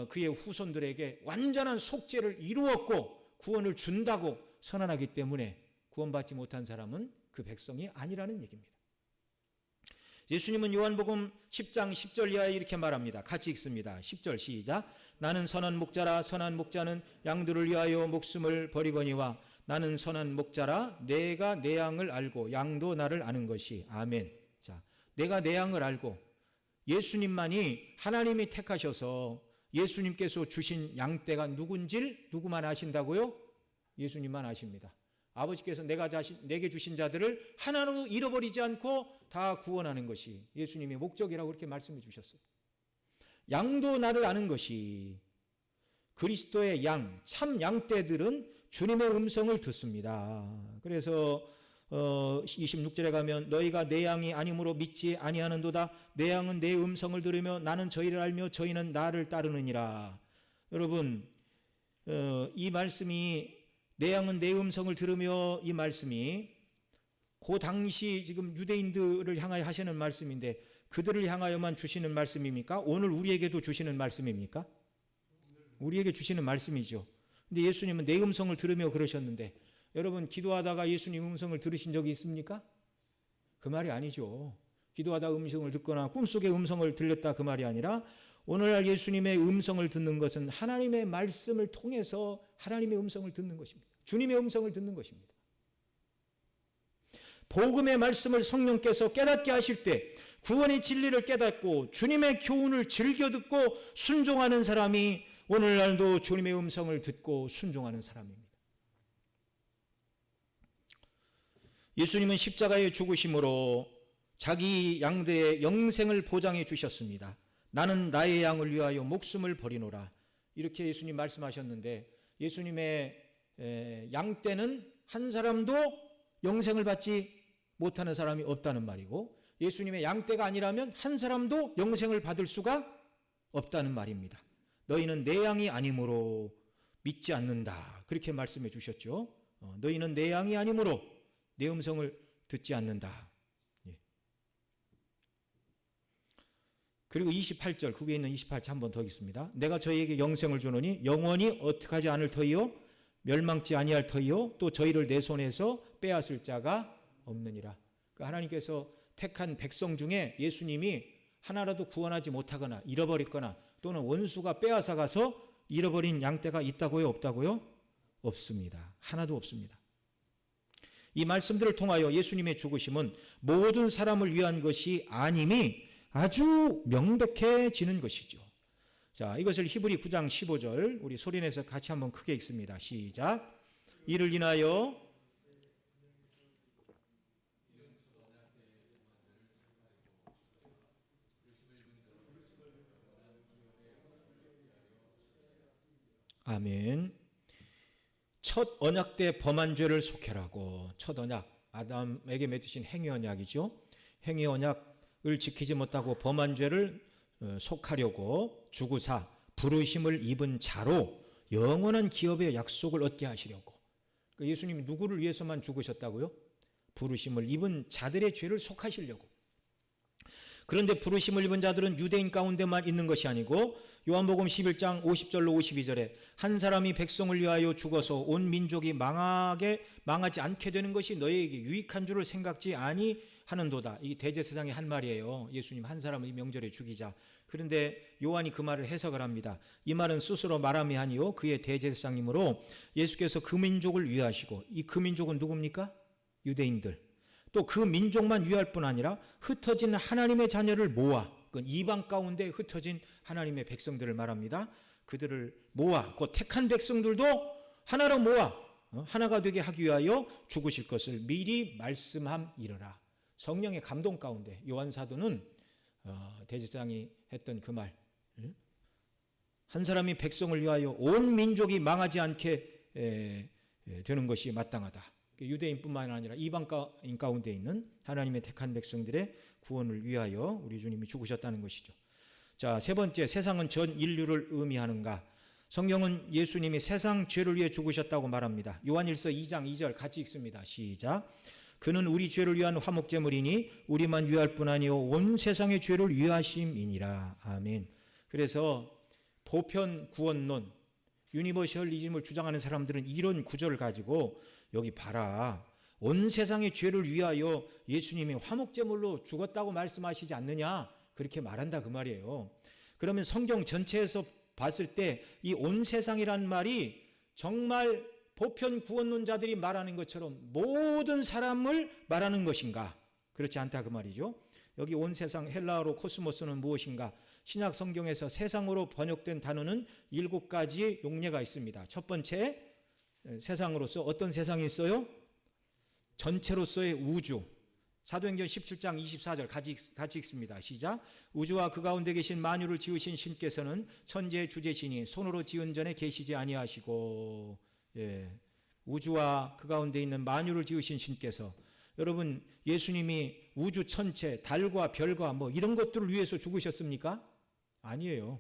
그의 후손들에게 완전한 속죄를 이루었고 구원을 준다고 선언하기 때문에 구원받지 못한 사람은 그 백성이 아니라는 얘기입니다. 예수님은 요한복음 10장 10절 이하에 이렇게 말합니다. 같이 읽습니다. 10절 시작. 나는 선한 목자라. 선한 목자는 양들을 위하여 목숨을 버리거니와 나는 선한 목자라. 내가 내 양을 알고 양도 나를 아는 것이. 아멘. 자, 내가 내 양을 알고, 예수님만이 하나님이 택하셔서 예수님께서 주신 양떼가 누군지를 누구만 아신다고요? 예수님만 아십니다. 아버지께서 내게 주신 자들을 하나도 잃어버리지 않고 다 구원하는 것이 예수님의 목적이라고 그렇게 말씀해 주셨어요. 양도 나를 아는 것이, 그리스도의 양, 참 양떼들은 주님의 음성을 듣습니다. 그래서 26절에 가면 너희가 내 양이 아니므로 믿지 아니하는도다. 내 양은 내 음성을 들으며 나는 저희를 알며 저희는 나를 따르느니라. 여러분, 이 말씀이, 내 양은 내 음성을 들으며, 이 말씀이 그 당시 지금 유대인들을 향하여 하시는 말씀인데 그들을 향하여만 주시는 말씀입니까? 오늘 우리에게도 주시는 말씀입니까? 우리에게 주시는 말씀이죠. 근데 예수님은 내 음성을 들으며 그러셨는데, 여러분 기도하다가 예수님 음성을 들으신 적이 있습니까? 그 말이 아니죠. 기도하다 음성을 듣거나 꿈속에 음성을 들렸다, 그 말이 아니라 오늘날 예수님의 음성을 듣는 것은 하나님의 말씀을 통해서 하나님의 음성을 듣는 것입니다. 주님의 음성을 듣는 것입니다. 복음의 말씀을 성령께서 깨닫게 하실 때 구원의 진리를 깨닫고 주님의 교훈을 즐겨 듣고 순종하는 사람이 오늘날도 주님의 음성을 듣고 순종하는 사람입니다. 예수님은 십자가의 죽으심으로 자기 양들의 영생을 보장해 주셨습니다. 나는 나의 양을 위하여 목숨을 버리노라. 이렇게 예수님 말씀하셨는데, 예수님의 양떼는 한 사람도 영생을 받지 못하는 사람이 없다는 말이고, 예수님의 양떼가 아니라면 한 사람도 영생을 받을 수가 없다는 말입니다. 너희는 내 양이 아니므로 믿지 않는다. 그렇게 말씀해 주셨죠. 너희는 내 양이 아니므로 내 음성을 듣지 않는다. 그리고 28절, 그 위에 있는 28절 한 번 더 읽습니다. 내가 저희에게 영생을 주노니 영원히 어떻게 하지 않을 터이요 멸망치 아니할 터이요 또 저희를 내 손에서 빼앗을 자가 없느니라. 하나님께서 택한 백성 중에 예수님이 하나라도 구원하지 못하거나 잃어버렸거나 또는 원수가 빼앗아 가서 잃어버린 양떼가 있다고요? 없다고요? 없습니다. 하나도 없습니다. 이 말씀들을 통하여 예수님의 죽으심은 모든 사람을 위한 것이 아님이 아주 명백해지는 것이죠. 자, 이것을 히브리 9장 15절 우리 소리내서 같이 한번 크게 읽습니다. 시작. 이를 인하여 아멘. 첫 언약 때 범한 죄를 속해라고. 첫 언약, 아담에게 맺으신 행위 언약이죠. 행위 언약을 지키지 못하고 범한 죄를 속하려고 주구사 부르심을 입은 자로 영원한 기업의 약속을 얻게 하시려고. 예수님이 누구를 위해서만 죽으셨다고요? 부르심을 입은 자들의 죄를 속하시려고. 그런데 부르심을 입은 자들은 유대인 가운데만 있는 것이 아니고 요한복음 11장 50절로 52절에 한 사람이 백성을 위하여 죽어서 온 민족이 망하지 않게 되는 것이 너희에게 유익한 줄을 생각지 아니하는도다. 이 대제사장의 한 말이에요. 예수님 한 사람을 이 명절에 죽이자. 그런데 요한이 그 말을 해석을 합니다. 이 말은 스스로 말함이 아니요 그의 대제사장이므로 예수께서 그 민족을 위하시고, 이 그 민족은 누굽니까? 유대인들, 또 그 민족만 위할 뿐 아니라 흩어진 하나님의 자녀를 모아, 그 이방 가운데 흩어진 하나님의 백성들을 말합니다. 그들을 모아, 그 택한 백성들도 하나로 모아 하나가 되게 하기 위하여 죽으실 것을 미리 말씀함이러라. 성령의 감동 가운데 요한 사도는 대제사장이 했던 그 말, 한 사람이 백성을 위하여 온 민족이 망하지 않게 되는 것이 마땅하다. 유대인뿐만 아니라 이방인 가운데 있는 하나님의 택한 백성들의 구원을 위하여 우리 주님이 죽으셨다는 것이죠. 자, 세 번째, 세상은 전 인류를 의미하는가? 성경은 예수님이 세상 죄를 위해 죽으셨다고 말합니다. 요한일서 2장 2절 같이 읽습니다. 시작. 그는 우리 죄를 위한 화목제물이니 우리만 위할 뿐 아니요 온 세상의 죄를 위하심이니라. 아멘. 그래서 보편 구원론, 유니버셜리즘을 주장하는 사람들은 이런 구절을 가지고 여기 봐라, 온 세상의 죄를 위하여 예수님이 화목제물로 죽었다고 말씀하시지 않느냐, 그렇게 말한다 그 말이에요. 그러면 성경 전체에서 봤을 때 이 온 세상이란 말이 정말 보편 구원론자들이 말하는 것처럼 모든 사람을 말하는 것인가? 그렇지 않다 그 말이죠. 여기 온 세상, 헬라어로 코스모스는 무엇인가? 신약 성경에서 세상으로 번역된 단어는 7가지의 용례가 있습니다. 첫 번째, 세상으로서 어떤 세상이 있어요? 전체로서의 우주. 사도행전 17장 24절 같이 읽습니다. 시작. 우주와 그 가운데 계신 만유를 지으신 신께서는 천지의 주제시니 손으로 지은 전에 계시지 아니하시고, 우주와 그 가운데 있는 만유를 지으신 신께서, 여러분 예수님이 우주 천체, 달과 별과 뭐 이런 것들을 위해서 죽으셨습니까? 아니에요.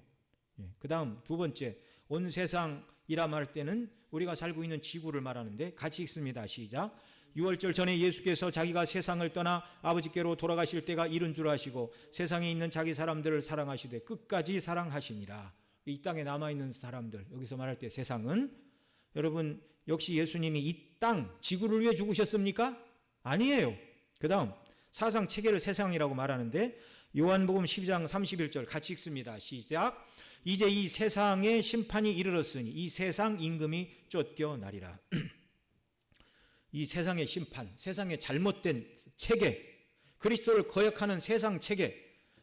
그 다음 두 번째, 온 세상이라 말할 때는 우리가 살고 있는 지구를 말하는데 같이 읽습니다. 시작. 유월절 전에 예수께서 자기가 세상을 떠나 아버지께로 돌아가실 때가 이른 줄 아시고 세상에 있는 자기 사람들을 사랑하시되 끝까지 사랑하시니라. 이 땅에 남아있는 사람들, 여기서 말할 때 세상은, 여러분 역시 예수님이 이 땅 지구를 위해 죽으셨습니까? 아니에요. 그 다음 사상 체계를 세상이라고 말하는데 요한복음 12장 31절 같이 읽습니다. 시작. 이제 이 세상의 심판이 이르렀으니 이 세상 임금이 쫓겨나리라. 이 세상의 심판, 세상의 잘못된 체계, 그리스도를 거역하는 세상 체계,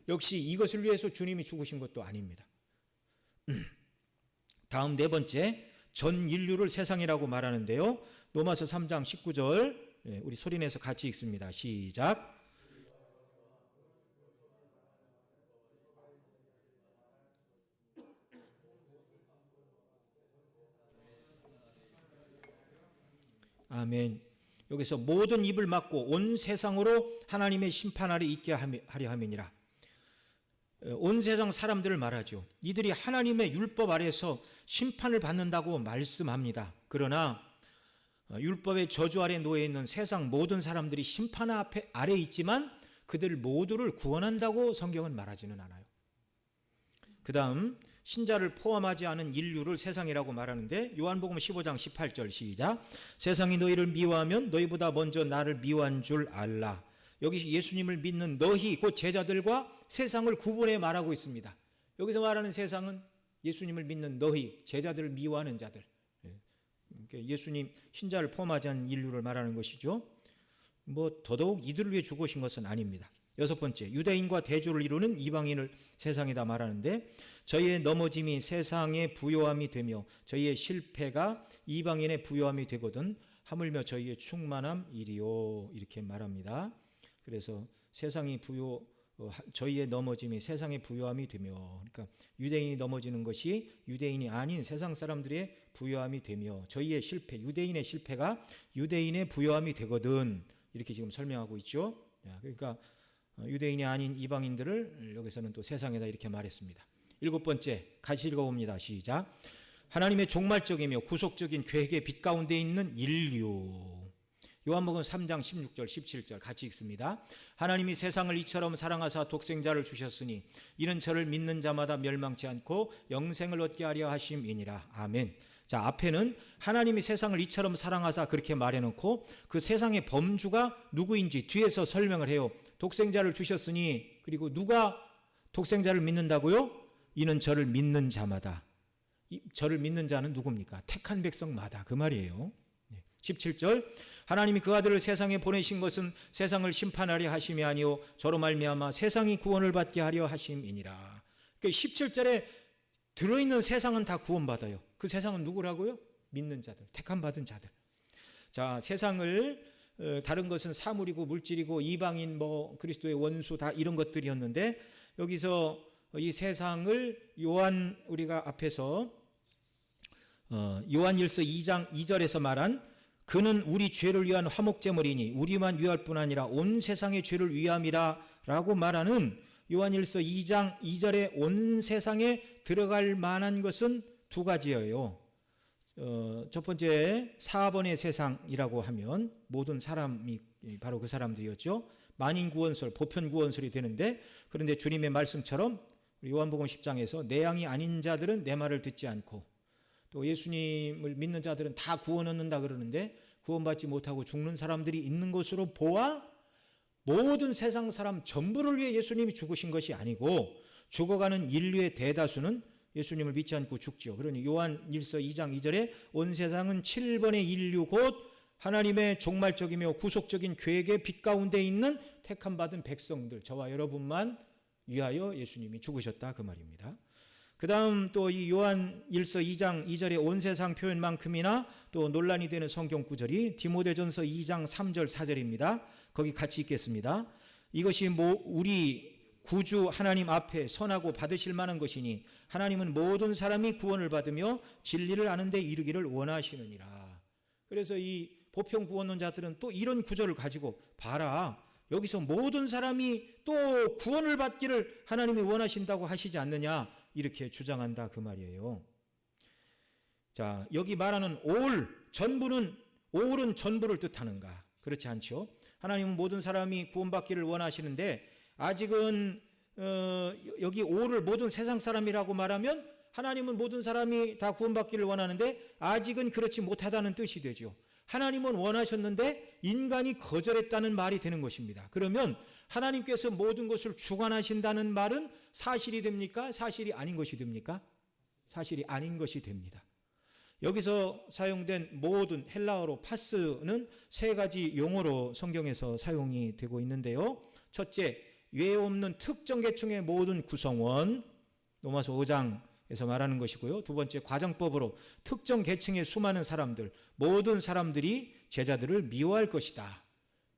역시 이것을 위해서 주님이 죽으신 것도 아닙니다. 다음 네 번째, 전 인류를 세상이라고 말하는데요. 로마서 3장 19절 우리 소리내서 같이 읽습니다. 시작. 아멘. 여기서 모든 입을 막고 온 세상으로 하나님의 심판 아래 있게 하려 함이니라. 온 세상 사람들을 말하죠. 이들이 하나님의 율법 아래에서 심판을 받는다고 말씀합니다. 그러나 율법의 저주 아래 놓여 있는 세상 모든 사람들이 심판 아래 있지만 그들 모두를 구원한다고 성경은 말하지는 않아요. 그 다음 신자를 포함하지 않은 인류를 세상이라고 말하는데 요한복음 15장 18절 시작. 세상이 너희를 미워하면 너희보다 먼저 나를 미워한 줄 알라. 여기 예수님을 믿는 너희 곧 제자들과 세상을 구분해 말하고 있습니다. 여기서 말하는 세상은 예수님을 믿는 너희, 제자들을 미워하는 자들, 예수님 신자를 포함하지 않은 인류를 말하는 것이죠. 뭐 더더욱 이들을 위해 죽으신 것은 아닙니다. 여섯 번째, 유대인과 대조를 이루는 이방인을 세상이다 말하는데 저희의 넘어짐이 세상의 부요함이 되며 저희의 실패가 이방인의 부요함이 되거든 하물며 저희의 충만함이리요, 이렇게 말합니다. 그래서 세상이 저희의 넘어짐이 세상의 부요함이 되며, 그러니까 유대인이 넘어지는 것이 유대인이 아닌 세상 사람들의 부요함이 되며 저희의 실패, 유대인의 실패가 유대인의 부요함이 되거든, 이렇게 지금 설명하고 있죠. 그러니까 유대인이 아닌 이방인들을 여기서는 또 세상에다 이렇게 말했습니다. 일곱 번째, 같이 읽어봅니다. 시작. 하나님의 종말적이며 구속적인 계획의 빛 가운데 있는 인류. 요한복음 3장 16절 17절 같이 읽습니다. 하나님이 세상을 이처럼 사랑하사 독생자를 주셨으니 이는 저를 믿는 자마다 멸망치 않고 영생을 얻게 하려 하심이니라. 아멘. 자, 앞에는 하나님이 세상을 이처럼 사랑하사 그렇게 말해놓고 그 세상의 범주가 누구인지 뒤에서 설명을 해요. 독생자를 주셨으니, 그리고 누가 독생자를 믿는다고요? 이는 저를 믿는 자마다. 저를 믿는 자는 누굽니까? 택한 백성마다, 그 말이에요. 17절, 하나님이 그 아들을 세상에 보내신 것은 세상을 심판하려 하심이 아니요 저로 말미암아 세상이 구원을 받게 하려 하심이니라. 그러니까 17절에 들어있는 세상은 다 구원받아요. 그 세상은 누구라고요? 믿는 자들, 택함 받은 자들. 자, 세상을 다른 것은 사물이고 물질이고 이방인 뭐 그리스도의 원수 다 이런 것들이었는데 여기서 이 세상을 우리가 앞에서 요한일서 2장 2절에서 말한 그는 우리 죄를 위한 화목제물이니 우리만 위할 뿐 아니라 온 세상의 죄를 위함이라 라고 말하는 요한일서 2장 2절에 온 세상에 들어갈 만한 것은 두 가지예요. 첫 번째 4번의 세상이라고 하면 모든 사람이 바로 그 사람들이었죠. 만인구원설, 보편구원설이 되는데 그런데 주님의 말씀처럼 요한복음 10장에서 내 양이 아닌 자들은 내 말을 듣지 않고 또 예수님을 믿는 자들은 다 구원 얻는다 그러는데 구원받지 못하고 죽는 사람들이 있는 것으로 보아 모든 세상 사람 전부를 위해 예수님이 죽으신 것이 아니고 죽어가는 인류의 대다수는 예수님을 믿지 않고 죽죠. 그러니 요한일서 2장 2절에 온 세상은 7번의 인류 곧 하나님의 종말적이며 구속적인 계획의 빛 가운데 있는 택함 받은 백성들 저와 여러분만 위하여 예수님이 죽으셨다 그 말입니다. 그 다음 또 이 요한일서 2장 2절의 온 세상 표현만큼이나 또 논란이 되는 성경 구절이 디모데전서 2장 3절 4절입니다. 거기 같이 읽겠습니다. 이것이 우리 구주 하나님 앞에 선하고 받으실 만한 것이니 하나님은 모든 사람이 구원을 받으며 진리를 아는 데 이르기를 원하시느니라. 그래서 이 보편 구원론자들은 또 이런 구절을 가지고 봐라. 여기서 모든 사람이 또 구원을 받기를 하나님이 원하신다고 하시지 않느냐 이렇게 주장한다 그 말이에요. 자, 여기 말하는 올은 전부를 뜻하는가? 그렇지 않죠. 하나님은 모든 사람이 구원받기를 원하시는데 아직은 여기 올을 모든 세상 사람이라고 말하면 하나님은 모든 사람이 다 구원받기를 원하는데 아직은 그렇지 못하다는 뜻이 되죠. 하나님은 원하셨는데 인간이 거절했다는 말이 되는 것입니다. 그러면 하나님께서 모든 것을 주관하신다는 말은 사실이 됩니까? 사실이 아닌 것이 됩니까? 사실이 아닌 것이 됩니다. 여기서 사용된 모든 헬라어로 파스는 세 가지 용어로 성경에서 사용이 되고 있는데요. 첫째, 예외 없는 특정 계층의 모든 구성원, 로마서 5장에서 말하는 것이고요. 두 번째, 과정법으로 특정 계층의 수많은 사람들, 모든 사람들이 제자들을 미워할 것이다.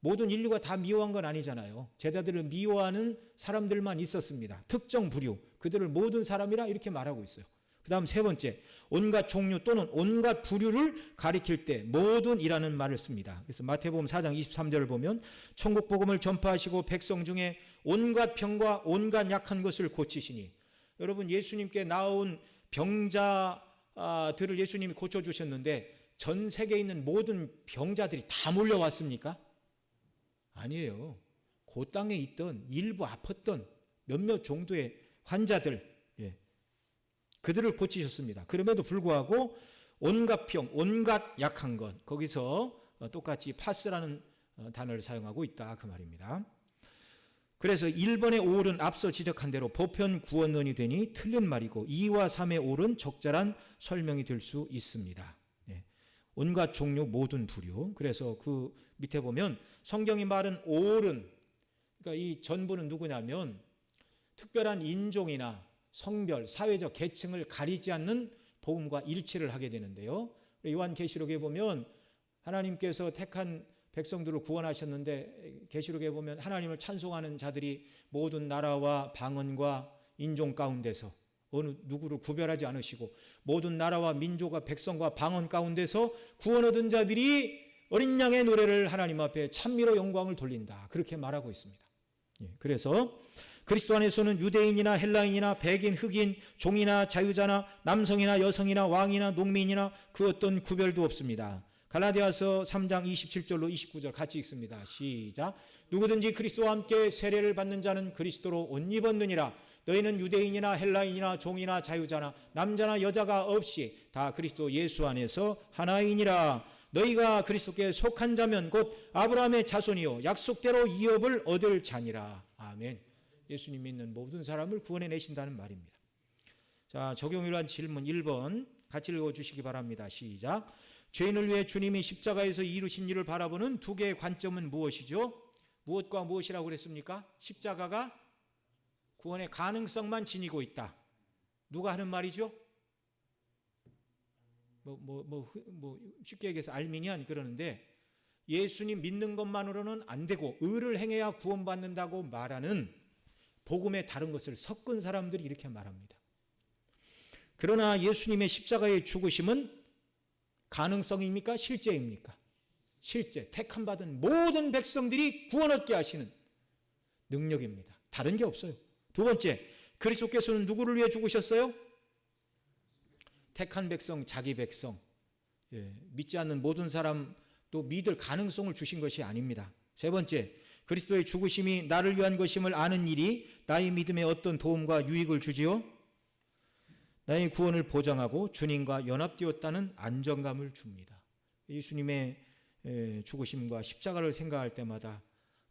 모든 인류가 다 미워한 건 아니잖아요. 제자들을 미워하는 사람들만 있었습니다. 특정 부류, 그들을 모든 사람이라 이렇게 말하고 있어요. 그 다음 세 번째, 온갖 종류 또는 온갖 부류를 가리킬 때 모든이라는 말을 씁니다. 그래서 마태복음 4장 23절을 보면 천국 복음을 전파하시고 백성 중에 온갖 병과 온갖 약한 것을 고치시니, 여러분 예수님께 나온 병자들을 예수님이 고쳐주셨는데 전 세계에 있는 모든 병자들이 다 몰려왔습니까? 아니에요. 그 땅에 있던 일부 아팠던 몇몇 정도의 환자들, 그들을 고치셨습니다. 그럼에도 불구하고 온갖 병, 온갖 약한 것, 거기서 똑같이 파스라는 단어를 사용하고 있다 그 말입니다. 그래서 1번의 올은 앞서 지적한 대로 보편 구원론이 되니 틀린 말이고 2와 3의 올은 적절한 설명이 될 수 있습니다. 온갖 종류 모든 부류. 그래서 그 밑에 보면 성경이 말은 올은, 그러니까 이 전부는 누구냐면 특별한 인종이나 성별, 사회적 계층을 가리지 않는 복음과 일치를 하게 되는데요. 요한계시록에 보면 하나님께서 택한 백성들을 구원하셨는데 계시록에 보면 하나님을 찬송하는 자들이 모든 나라와 방언과 인종 가운데서 어느 누구를 구별하지 않으시고 모든 나라와 민족과 백성과 방언 가운데서 구원 얻은 자들이 어린 양의 노래를 하나님 앞에 찬미로 영광을 돌린다. 그렇게 말하고 있습니다. 그래서 그리스도 안에서는 유대인이나 헬라인이나 백인, 흑인, 종이나 자유자나 남성이나 여성이나 왕이나 농민이나 그 어떤 구별도 없습니다. 갈라디아서 3장 27절로 29절 같이 읽습니다. 시작. 누구든지 그리스도와 함께 세례를 받는 자는 그리스도로 옷 입었느니라. 너희는 유대인이나 헬라인이나 종이나 자유자나 남자나 여자가 없이 다 그리스도 예수 안에서 하나이니라. 너희가 그리스도께 속한 자면 곧 아브라함의 자손이요 약속대로 이업을 얻을 자니라. 아멘. 예수님 믿는 모든 사람을 구원해 내신다는 말입니다. 자, 적용이란 질문 1번 같이 읽어주시기 바랍니다. 시작. 죄인을 위해 주님이 십자가에서 이루신 일을 바라보는 두 개의 관점은 무엇이죠? 무엇과 무엇이라고 그랬습니까? 십자가가 구원의 가능성만 지니고 있다. 누가 하는 말이죠? 쉽게 얘기해서 알미니안 그러는데, 예수님 믿는 것만으로는 안 되고 의를 행해야 구원받는다고 말하는 복음의 다른 것을 섞은 사람들이 이렇게 말합니다. 그러나 예수님의 십자가의 죽으심은 가능성입니까? 실제입니까? 실제, 택함받은 모든 백성들이 구원 얻게 하시는 능력입니다. 다른 게 없어요. 두 번째, 그리스도께서는 누구를 위해 죽으셨어요? 택한 백성, 자기 백성, 믿지 않는 모든 사람 또 믿을 가능성을 주신 것이 아닙니다. 세 번째, 그리스도의 죽으심이 나를 위한 것임을 아는 일이 나의 믿음에 어떤 도움과 유익을 주지요? 나의 구원을 보장하고 주님과 연합되었다는 안정감을 줍니다. 예수님의 죽으심과 십자가를 생각할 때마다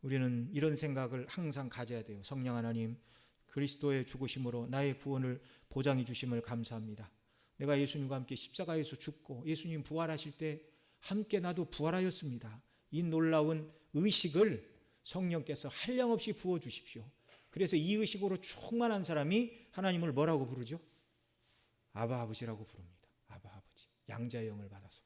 우리는 이런 생각을 항상 가져야 돼요. 성령 하나님, 그리스도의 죽으심으로 나의 구원을 보장해 주심을 감사합니다. 내가 예수님과 함께 십자가에서 죽고 예수님 부활하실 때 함께 나도 부활하였습니다. 이 놀라운 의식을 성령께서 한량없이 부어주십시오. 그래서 이 의식으로 충만한 사람이 하나님을 뭐라고 부르죠? 아바 아버지라고 부릅니다. 아바 아버지, 양자의 영을 받아서.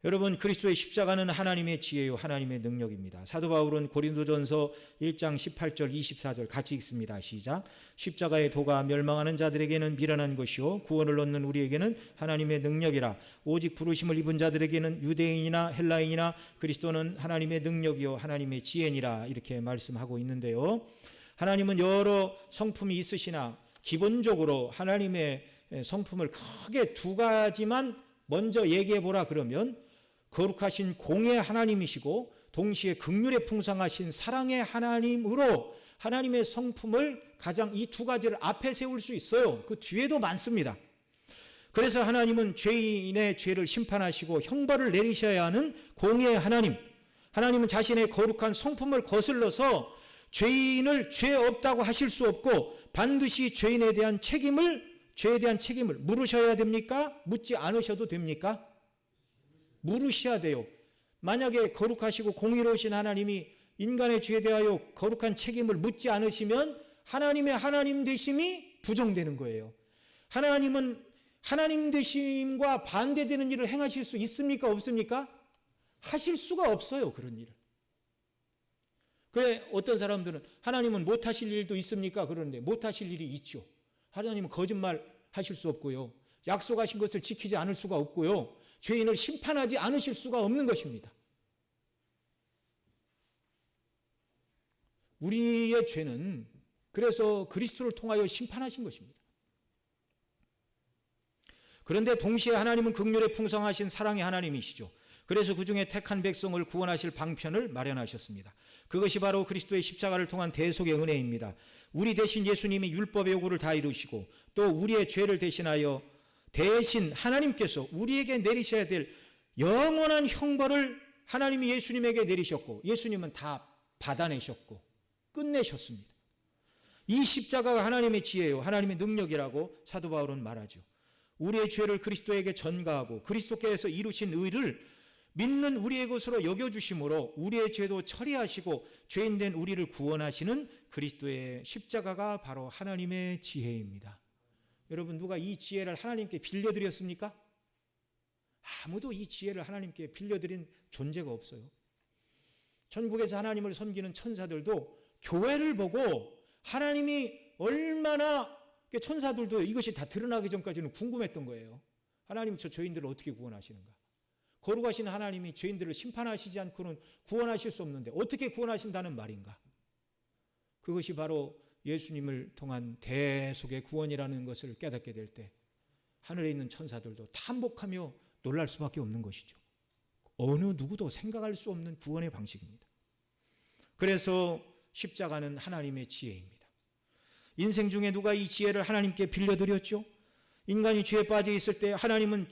여러분, 그리스도의 십자가는 하나님의 지혜요 하나님의 능력입니다. 사도 바울은 고린도전서 1장 18절 24절 같이 읽습니다. 시작. 십자가의 도가 멸망하는 자들에게는 미련한 것이요 구원을 얻는 우리에게는 하나님의 능력이라. 오직 부르심을 입은 자들에게는 유대인이나 헬라인이나 그리스도는 하나님의 능력이요 하나님의 지혜니라. 이렇게 말씀하고 있는데요, 하나님은 여러 성품이 있으시나 기본적으로 하나님의 성품을 크게 두 가지만 먼저 얘기해 보라 그러면, 거룩하신 공의 하나님이시고 동시에 긍휼에 풍성하신 사랑의 하나님으로 하나님의 성품을 가장 이 두 가지를 앞에 세울 수 있어요. 그 뒤에도 많습니다. 그래서 하나님은 죄인의 죄를 심판하시고 형벌을 내리셔야 하는 공의 하나님, 하나님은 자신의 거룩한 성품을 거슬러서 죄인을 죄 없다고 하실 수 없고 반드시 죄에 대한 책임을 물으셔야 됩니까? 묻지 않으셔도 됩니까? 물으셔야 돼요. 만약에 거룩하시고 공의로우신 하나님이 인간의 죄에 대하여 거룩한 책임을 묻지 않으시면 하나님의 하나님 되심이 부정되는 거예요. 하나님은 하나님 되심과 반대되는 일을 행하실 수 있습니까? 없습니까? 하실 수가 없어요. 그런 일을. 그래, 어떤 사람들은 하나님은 못하실 일도 있습니까? 그러는데 못하실 일이 있죠. 하나님은 거짓말 하실 수 없고요, 약속하신 것을 지키지 않을 수가 없고요, 죄인을 심판하지 않으실 수가 없는 것입니다. 우리의 죄는 그래서 그리스도를 통하여 심판하신 것입니다. 그런데 동시에 하나님은 긍휼에 풍성하신 사랑의 하나님이시죠. 그래서 그중에 택한 백성을 구원하실 방편을 마련하셨습니다. 그것이 바로 그리스도의 십자가를 통한 대속의 은혜입니다. 우리 대신 예수님이 율법의 요구를 다 이루시고 또 우리의 죄를 대신하여 대신 하나님께서 우리에게 내리셔야 될 영원한 형벌을 하나님이 예수님에게 내리셨고 예수님은 다 받아내셨고 끝내셨습니다. 이 십자가가 하나님의 지혜요 하나님의 능력이라고 사도 바울은 말하죠. 우리의 죄를 그리스도에게 전가하고 그리스도께서 이루신 의를 믿는 우리의 것으로 여겨주심으로 우리의 죄도 처리하시고 죄인된 우리를 구원하시는 그리스도의 십자가가 바로 하나님의 지혜입니다. 여러분, 누가 이 지혜를 하나님께 빌려드렸습니까? 아무도 이 지혜를 하나님께 빌려드린 존재가 없어요. 천국에서 하나님을 섬기는 천사들도 교회를 보고 하나님이 얼마나, 천사들도 이것이 다 드러나기 전까지는 궁금했던 거예요. 하나님, 저 죄인들을 어떻게 구원하시는가? 거룩하신 하나님이 죄인들을 심판하시지 않고는 구원하실 수 없는데 어떻게 구원하신다는 말인가? 그것이 바로 예수님을 통한 대속의 구원이라는 것을 깨닫게 될 때 하늘에 있는 천사들도 탐복하며 놀랄 수밖에 없는 것이죠. 어느 누구도 생각할 수 없는 구원의 방식입니다. 그래서 십자가는 하나님의 지혜입니다. 인생 중에 누가 이 지혜를 하나님께 빌려드렸죠? 인간이 죄에 빠져 있을 때 하나님의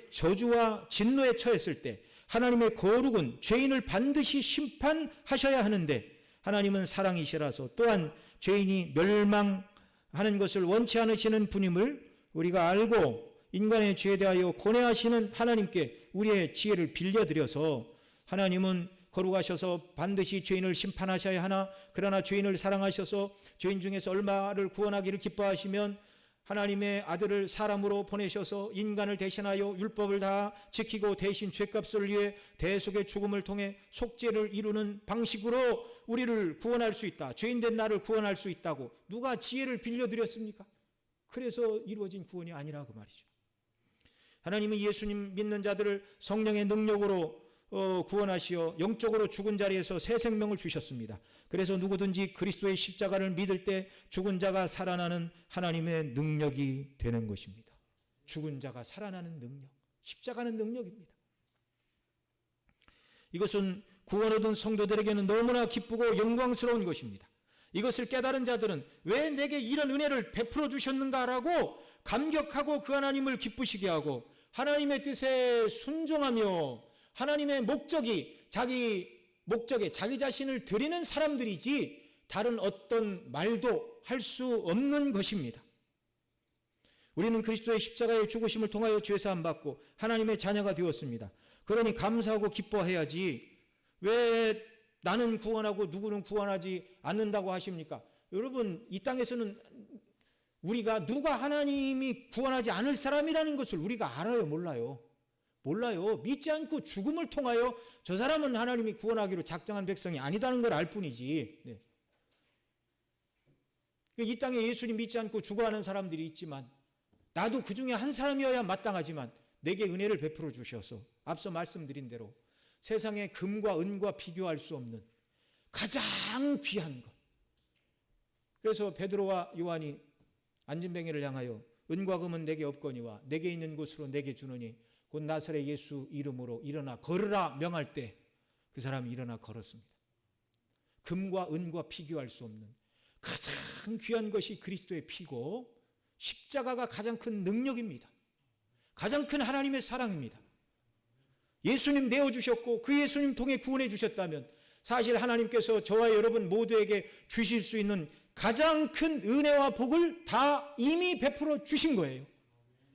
저주와 진노에 처했을 때 하나님의 거룩은 죄인을 반드시 심판하셔야 하는데 하나님은 사랑이시라서 또한 죄인이 멸망하는 것을 원치 않으시는 분임을 우리가 알고 인간의 죄에 대하여 고뇌하시는 하나님께 우리의 지혜를 빌려드려서 하나님은 거룩하셔서 반드시 죄인을 심판하셔야 하나 그러나 죄인을 사랑하셔서 죄인 중에서 얼마를 구원하기를 기뻐하시면 하나님의 아들을 사람으로 보내셔서 인간을 대신하여 율법을 다 지키고 대신 죄값을 위해 대속의 죽음을 통해 속죄를 이루는 방식으로 우리를 구원할 수 있다. 죄인된 나를 구원할 수 있다고 누가 지혜를 빌려드렸습니까? 그래서 이루어진 구원이 아니라 그 말이죠. 하나님은 예수님 믿는 자들을 성령의 능력으로 구원하시어 영적으로 죽은 자리에서 새 생명을 주셨습니다. 그래서 누구든지 그리스도의 십자가를 믿을 때 죽은 자가 살아나는 하나님의 능력이 되는 것입니다. 죽은 자가 살아나는 능력, 십자가는 능력입니다. 이것은 구원 얻은 성도들에게는 너무나 기쁘고 영광스러운 것입니다. 이것을 깨달은 자들은 왜 내게 이런 은혜를 베풀어 주셨는가라고 감격하고 그 하나님을 기쁘시게 하고 하나님의 뜻에 순종하며 하나님의 목적이 자기 목적에 자기 자신을 드리는 사람들이지 다른 어떤 말도 할 수 없는 것입니다. 우리는 그리스도의 십자가의 죽으심을 통하여 죄사함 받고 하나님의 자녀가 되었습니다. 그러니 감사하고 기뻐해야지 왜 나는 구원하고 누구는 구원하지 않는다고 하십니까? 여러분 이 땅에서는 우리가 누가 하나님이 구원하지 않을 사람이라는 것을 우리가 알아요? 몰라요? 몰라요. 믿지 않고 죽음을 통하여 저 사람은 하나님이 구원하기로 작정한 백성이 아니다는 걸 알 뿐이지. 네. 이 땅에 예수님 믿지 않고 죽어가는 사람들이 있지만 나도 그 중에 한 사람이어야 마땅하지만 내게 은혜를 베풀어 주셔서 앞서 말씀드린 대로 세상의 금과 은과 비교할 수 없는 가장 귀한 것. 그래서 베드로와 요한이 안진뱅이를 향하여 은과 금은 내게 없거니와 내게 있는 곳으로 내게 주노니 곧 나사렛 예수 이름으로 일어나 걸으라 명할 때 그 사람이 일어나 걸었습니다. 금과 은과 비교할 수 없는 가장 귀한 것이 그리스도의 피고 십자가가 가장 큰 능력입니다. 가장 큰 하나님의 사랑입니다. 예수님 내어주셨고 그 예수님 통해 구원해 주셨다면 사실 하나님께서 저와 여러분 모두에게 주실 수 있는 가장 큰 은혜와 복을 다 이미 베풀어 주신 거예요.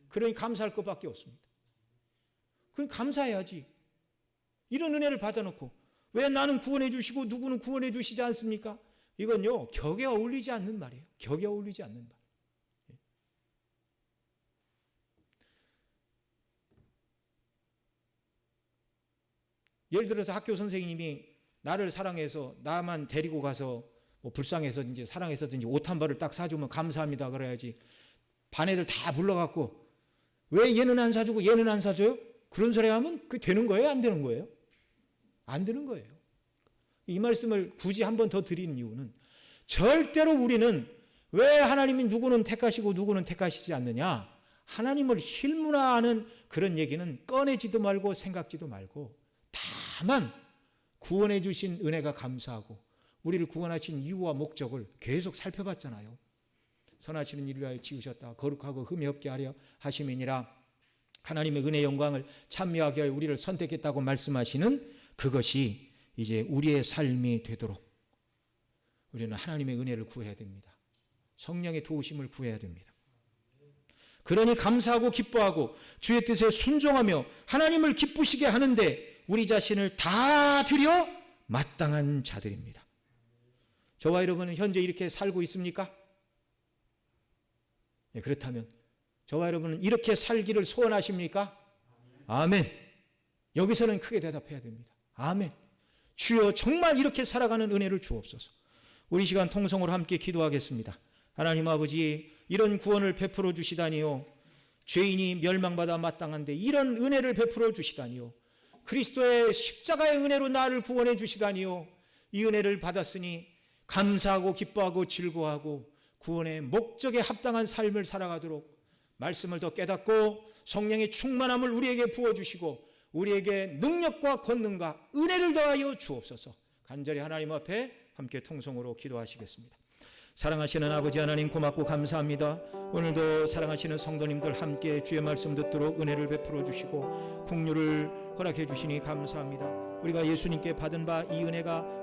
그러니 감사할 것밖에 없습니다. 그럼 감사해야지. 이런 은혜를 받아놓고 왜 나는 구원해 주시고 누구는 구원해 주시지 않습니까? 이건요 격에 어울리지 않는 말이에요. 격에 어울리지 않는 말. 예를 들어서 학교 선생님이 나를 사랑해서 나만 데리고 가서 뭐 불쌍해서든지 사랑해서든지 옷 한 벌을 딱 사주면 감사합니다 그래야지. 반 애들 다 불러갖고 왜 얘는 안 사주고 얘는 안 사줘요? 그런 소리 하면 그게 되는 거예요? 안 되는 거예요? 안 되는 거예요. 이 말씀을 굳이 한 번 더 드리는 이유는 절대로 우리는 왜 하나님이 누구는 택하시고 누구는 택하시지 않느냐 하나님을 힐문화하는 그런 얘기는 꺼내지도 말고 생각지도 말고 다만 구원해 주신 은혜가 감사하고 우리를 구원하신 이유와 목적을 계속 살펴봤잖아요. 선하시는 일을 위하여 지으셨다. 거룩하고 흠이 없게 하려 하심이니라. 하나님의 은혜의 영광을 찬미하게 하여 우리를 선택했다고 말씀하시는 그것이 이제 우리의 삶이 되도록 우리는 하나님의 은혜를 구해야 됩니다. 성령의 도우심을 구해야 됩니다. 그러니 감사하고 기뻐하고 주의 뜻에 순종하며 하나님을 기쁘시게 하는데 우리 자신을 다 드려 마땅한 자들입니다. 저와 여러분은 현재 이렇게 살고 있습니까? 네, 그렇다면 저와 여러분은 이렇게 살기를 소원하십니까? 아멘. 여기서는 크게 대답해야 됩니다. 아멘. 주여 정말 이렇게 살아가는 은혜를 주옵소서. 우리 시간 통성으로 함께 기도하겠습니다. 하나님 아버지 이런 구원을 베풀어 주시다니요. 죄인이 멸망받아 마땅한데 이런 은혜를 베풀어 주시다니요. 그리스도의 십자가의 은혜로 나를 구원해 주시다니요. 이 은혜를 받았으니 감사하고 기뻐하고 즐거워하고 구원의 목적에 합당한 삶을 살아가도록 말씀을 더 깨닫고 성령의 충만함을 우리에게 부어주시고 우리에게 능력과 권능과 은혜를 더하여 주옵소서. 간절히 하나님 앞에 함께 통성으로 기도하시겠습니다. 사랑하시는 아버지 하나님 고맙고 감사합니다. 오늘도 사랑하시는 성도님들 함께 주의 말씀 듣도록 은혜를 베풀어 주시고 긍휼을 허락해 주시니 감사합니다. 우리가 예수님께 받은 바 이 은혜가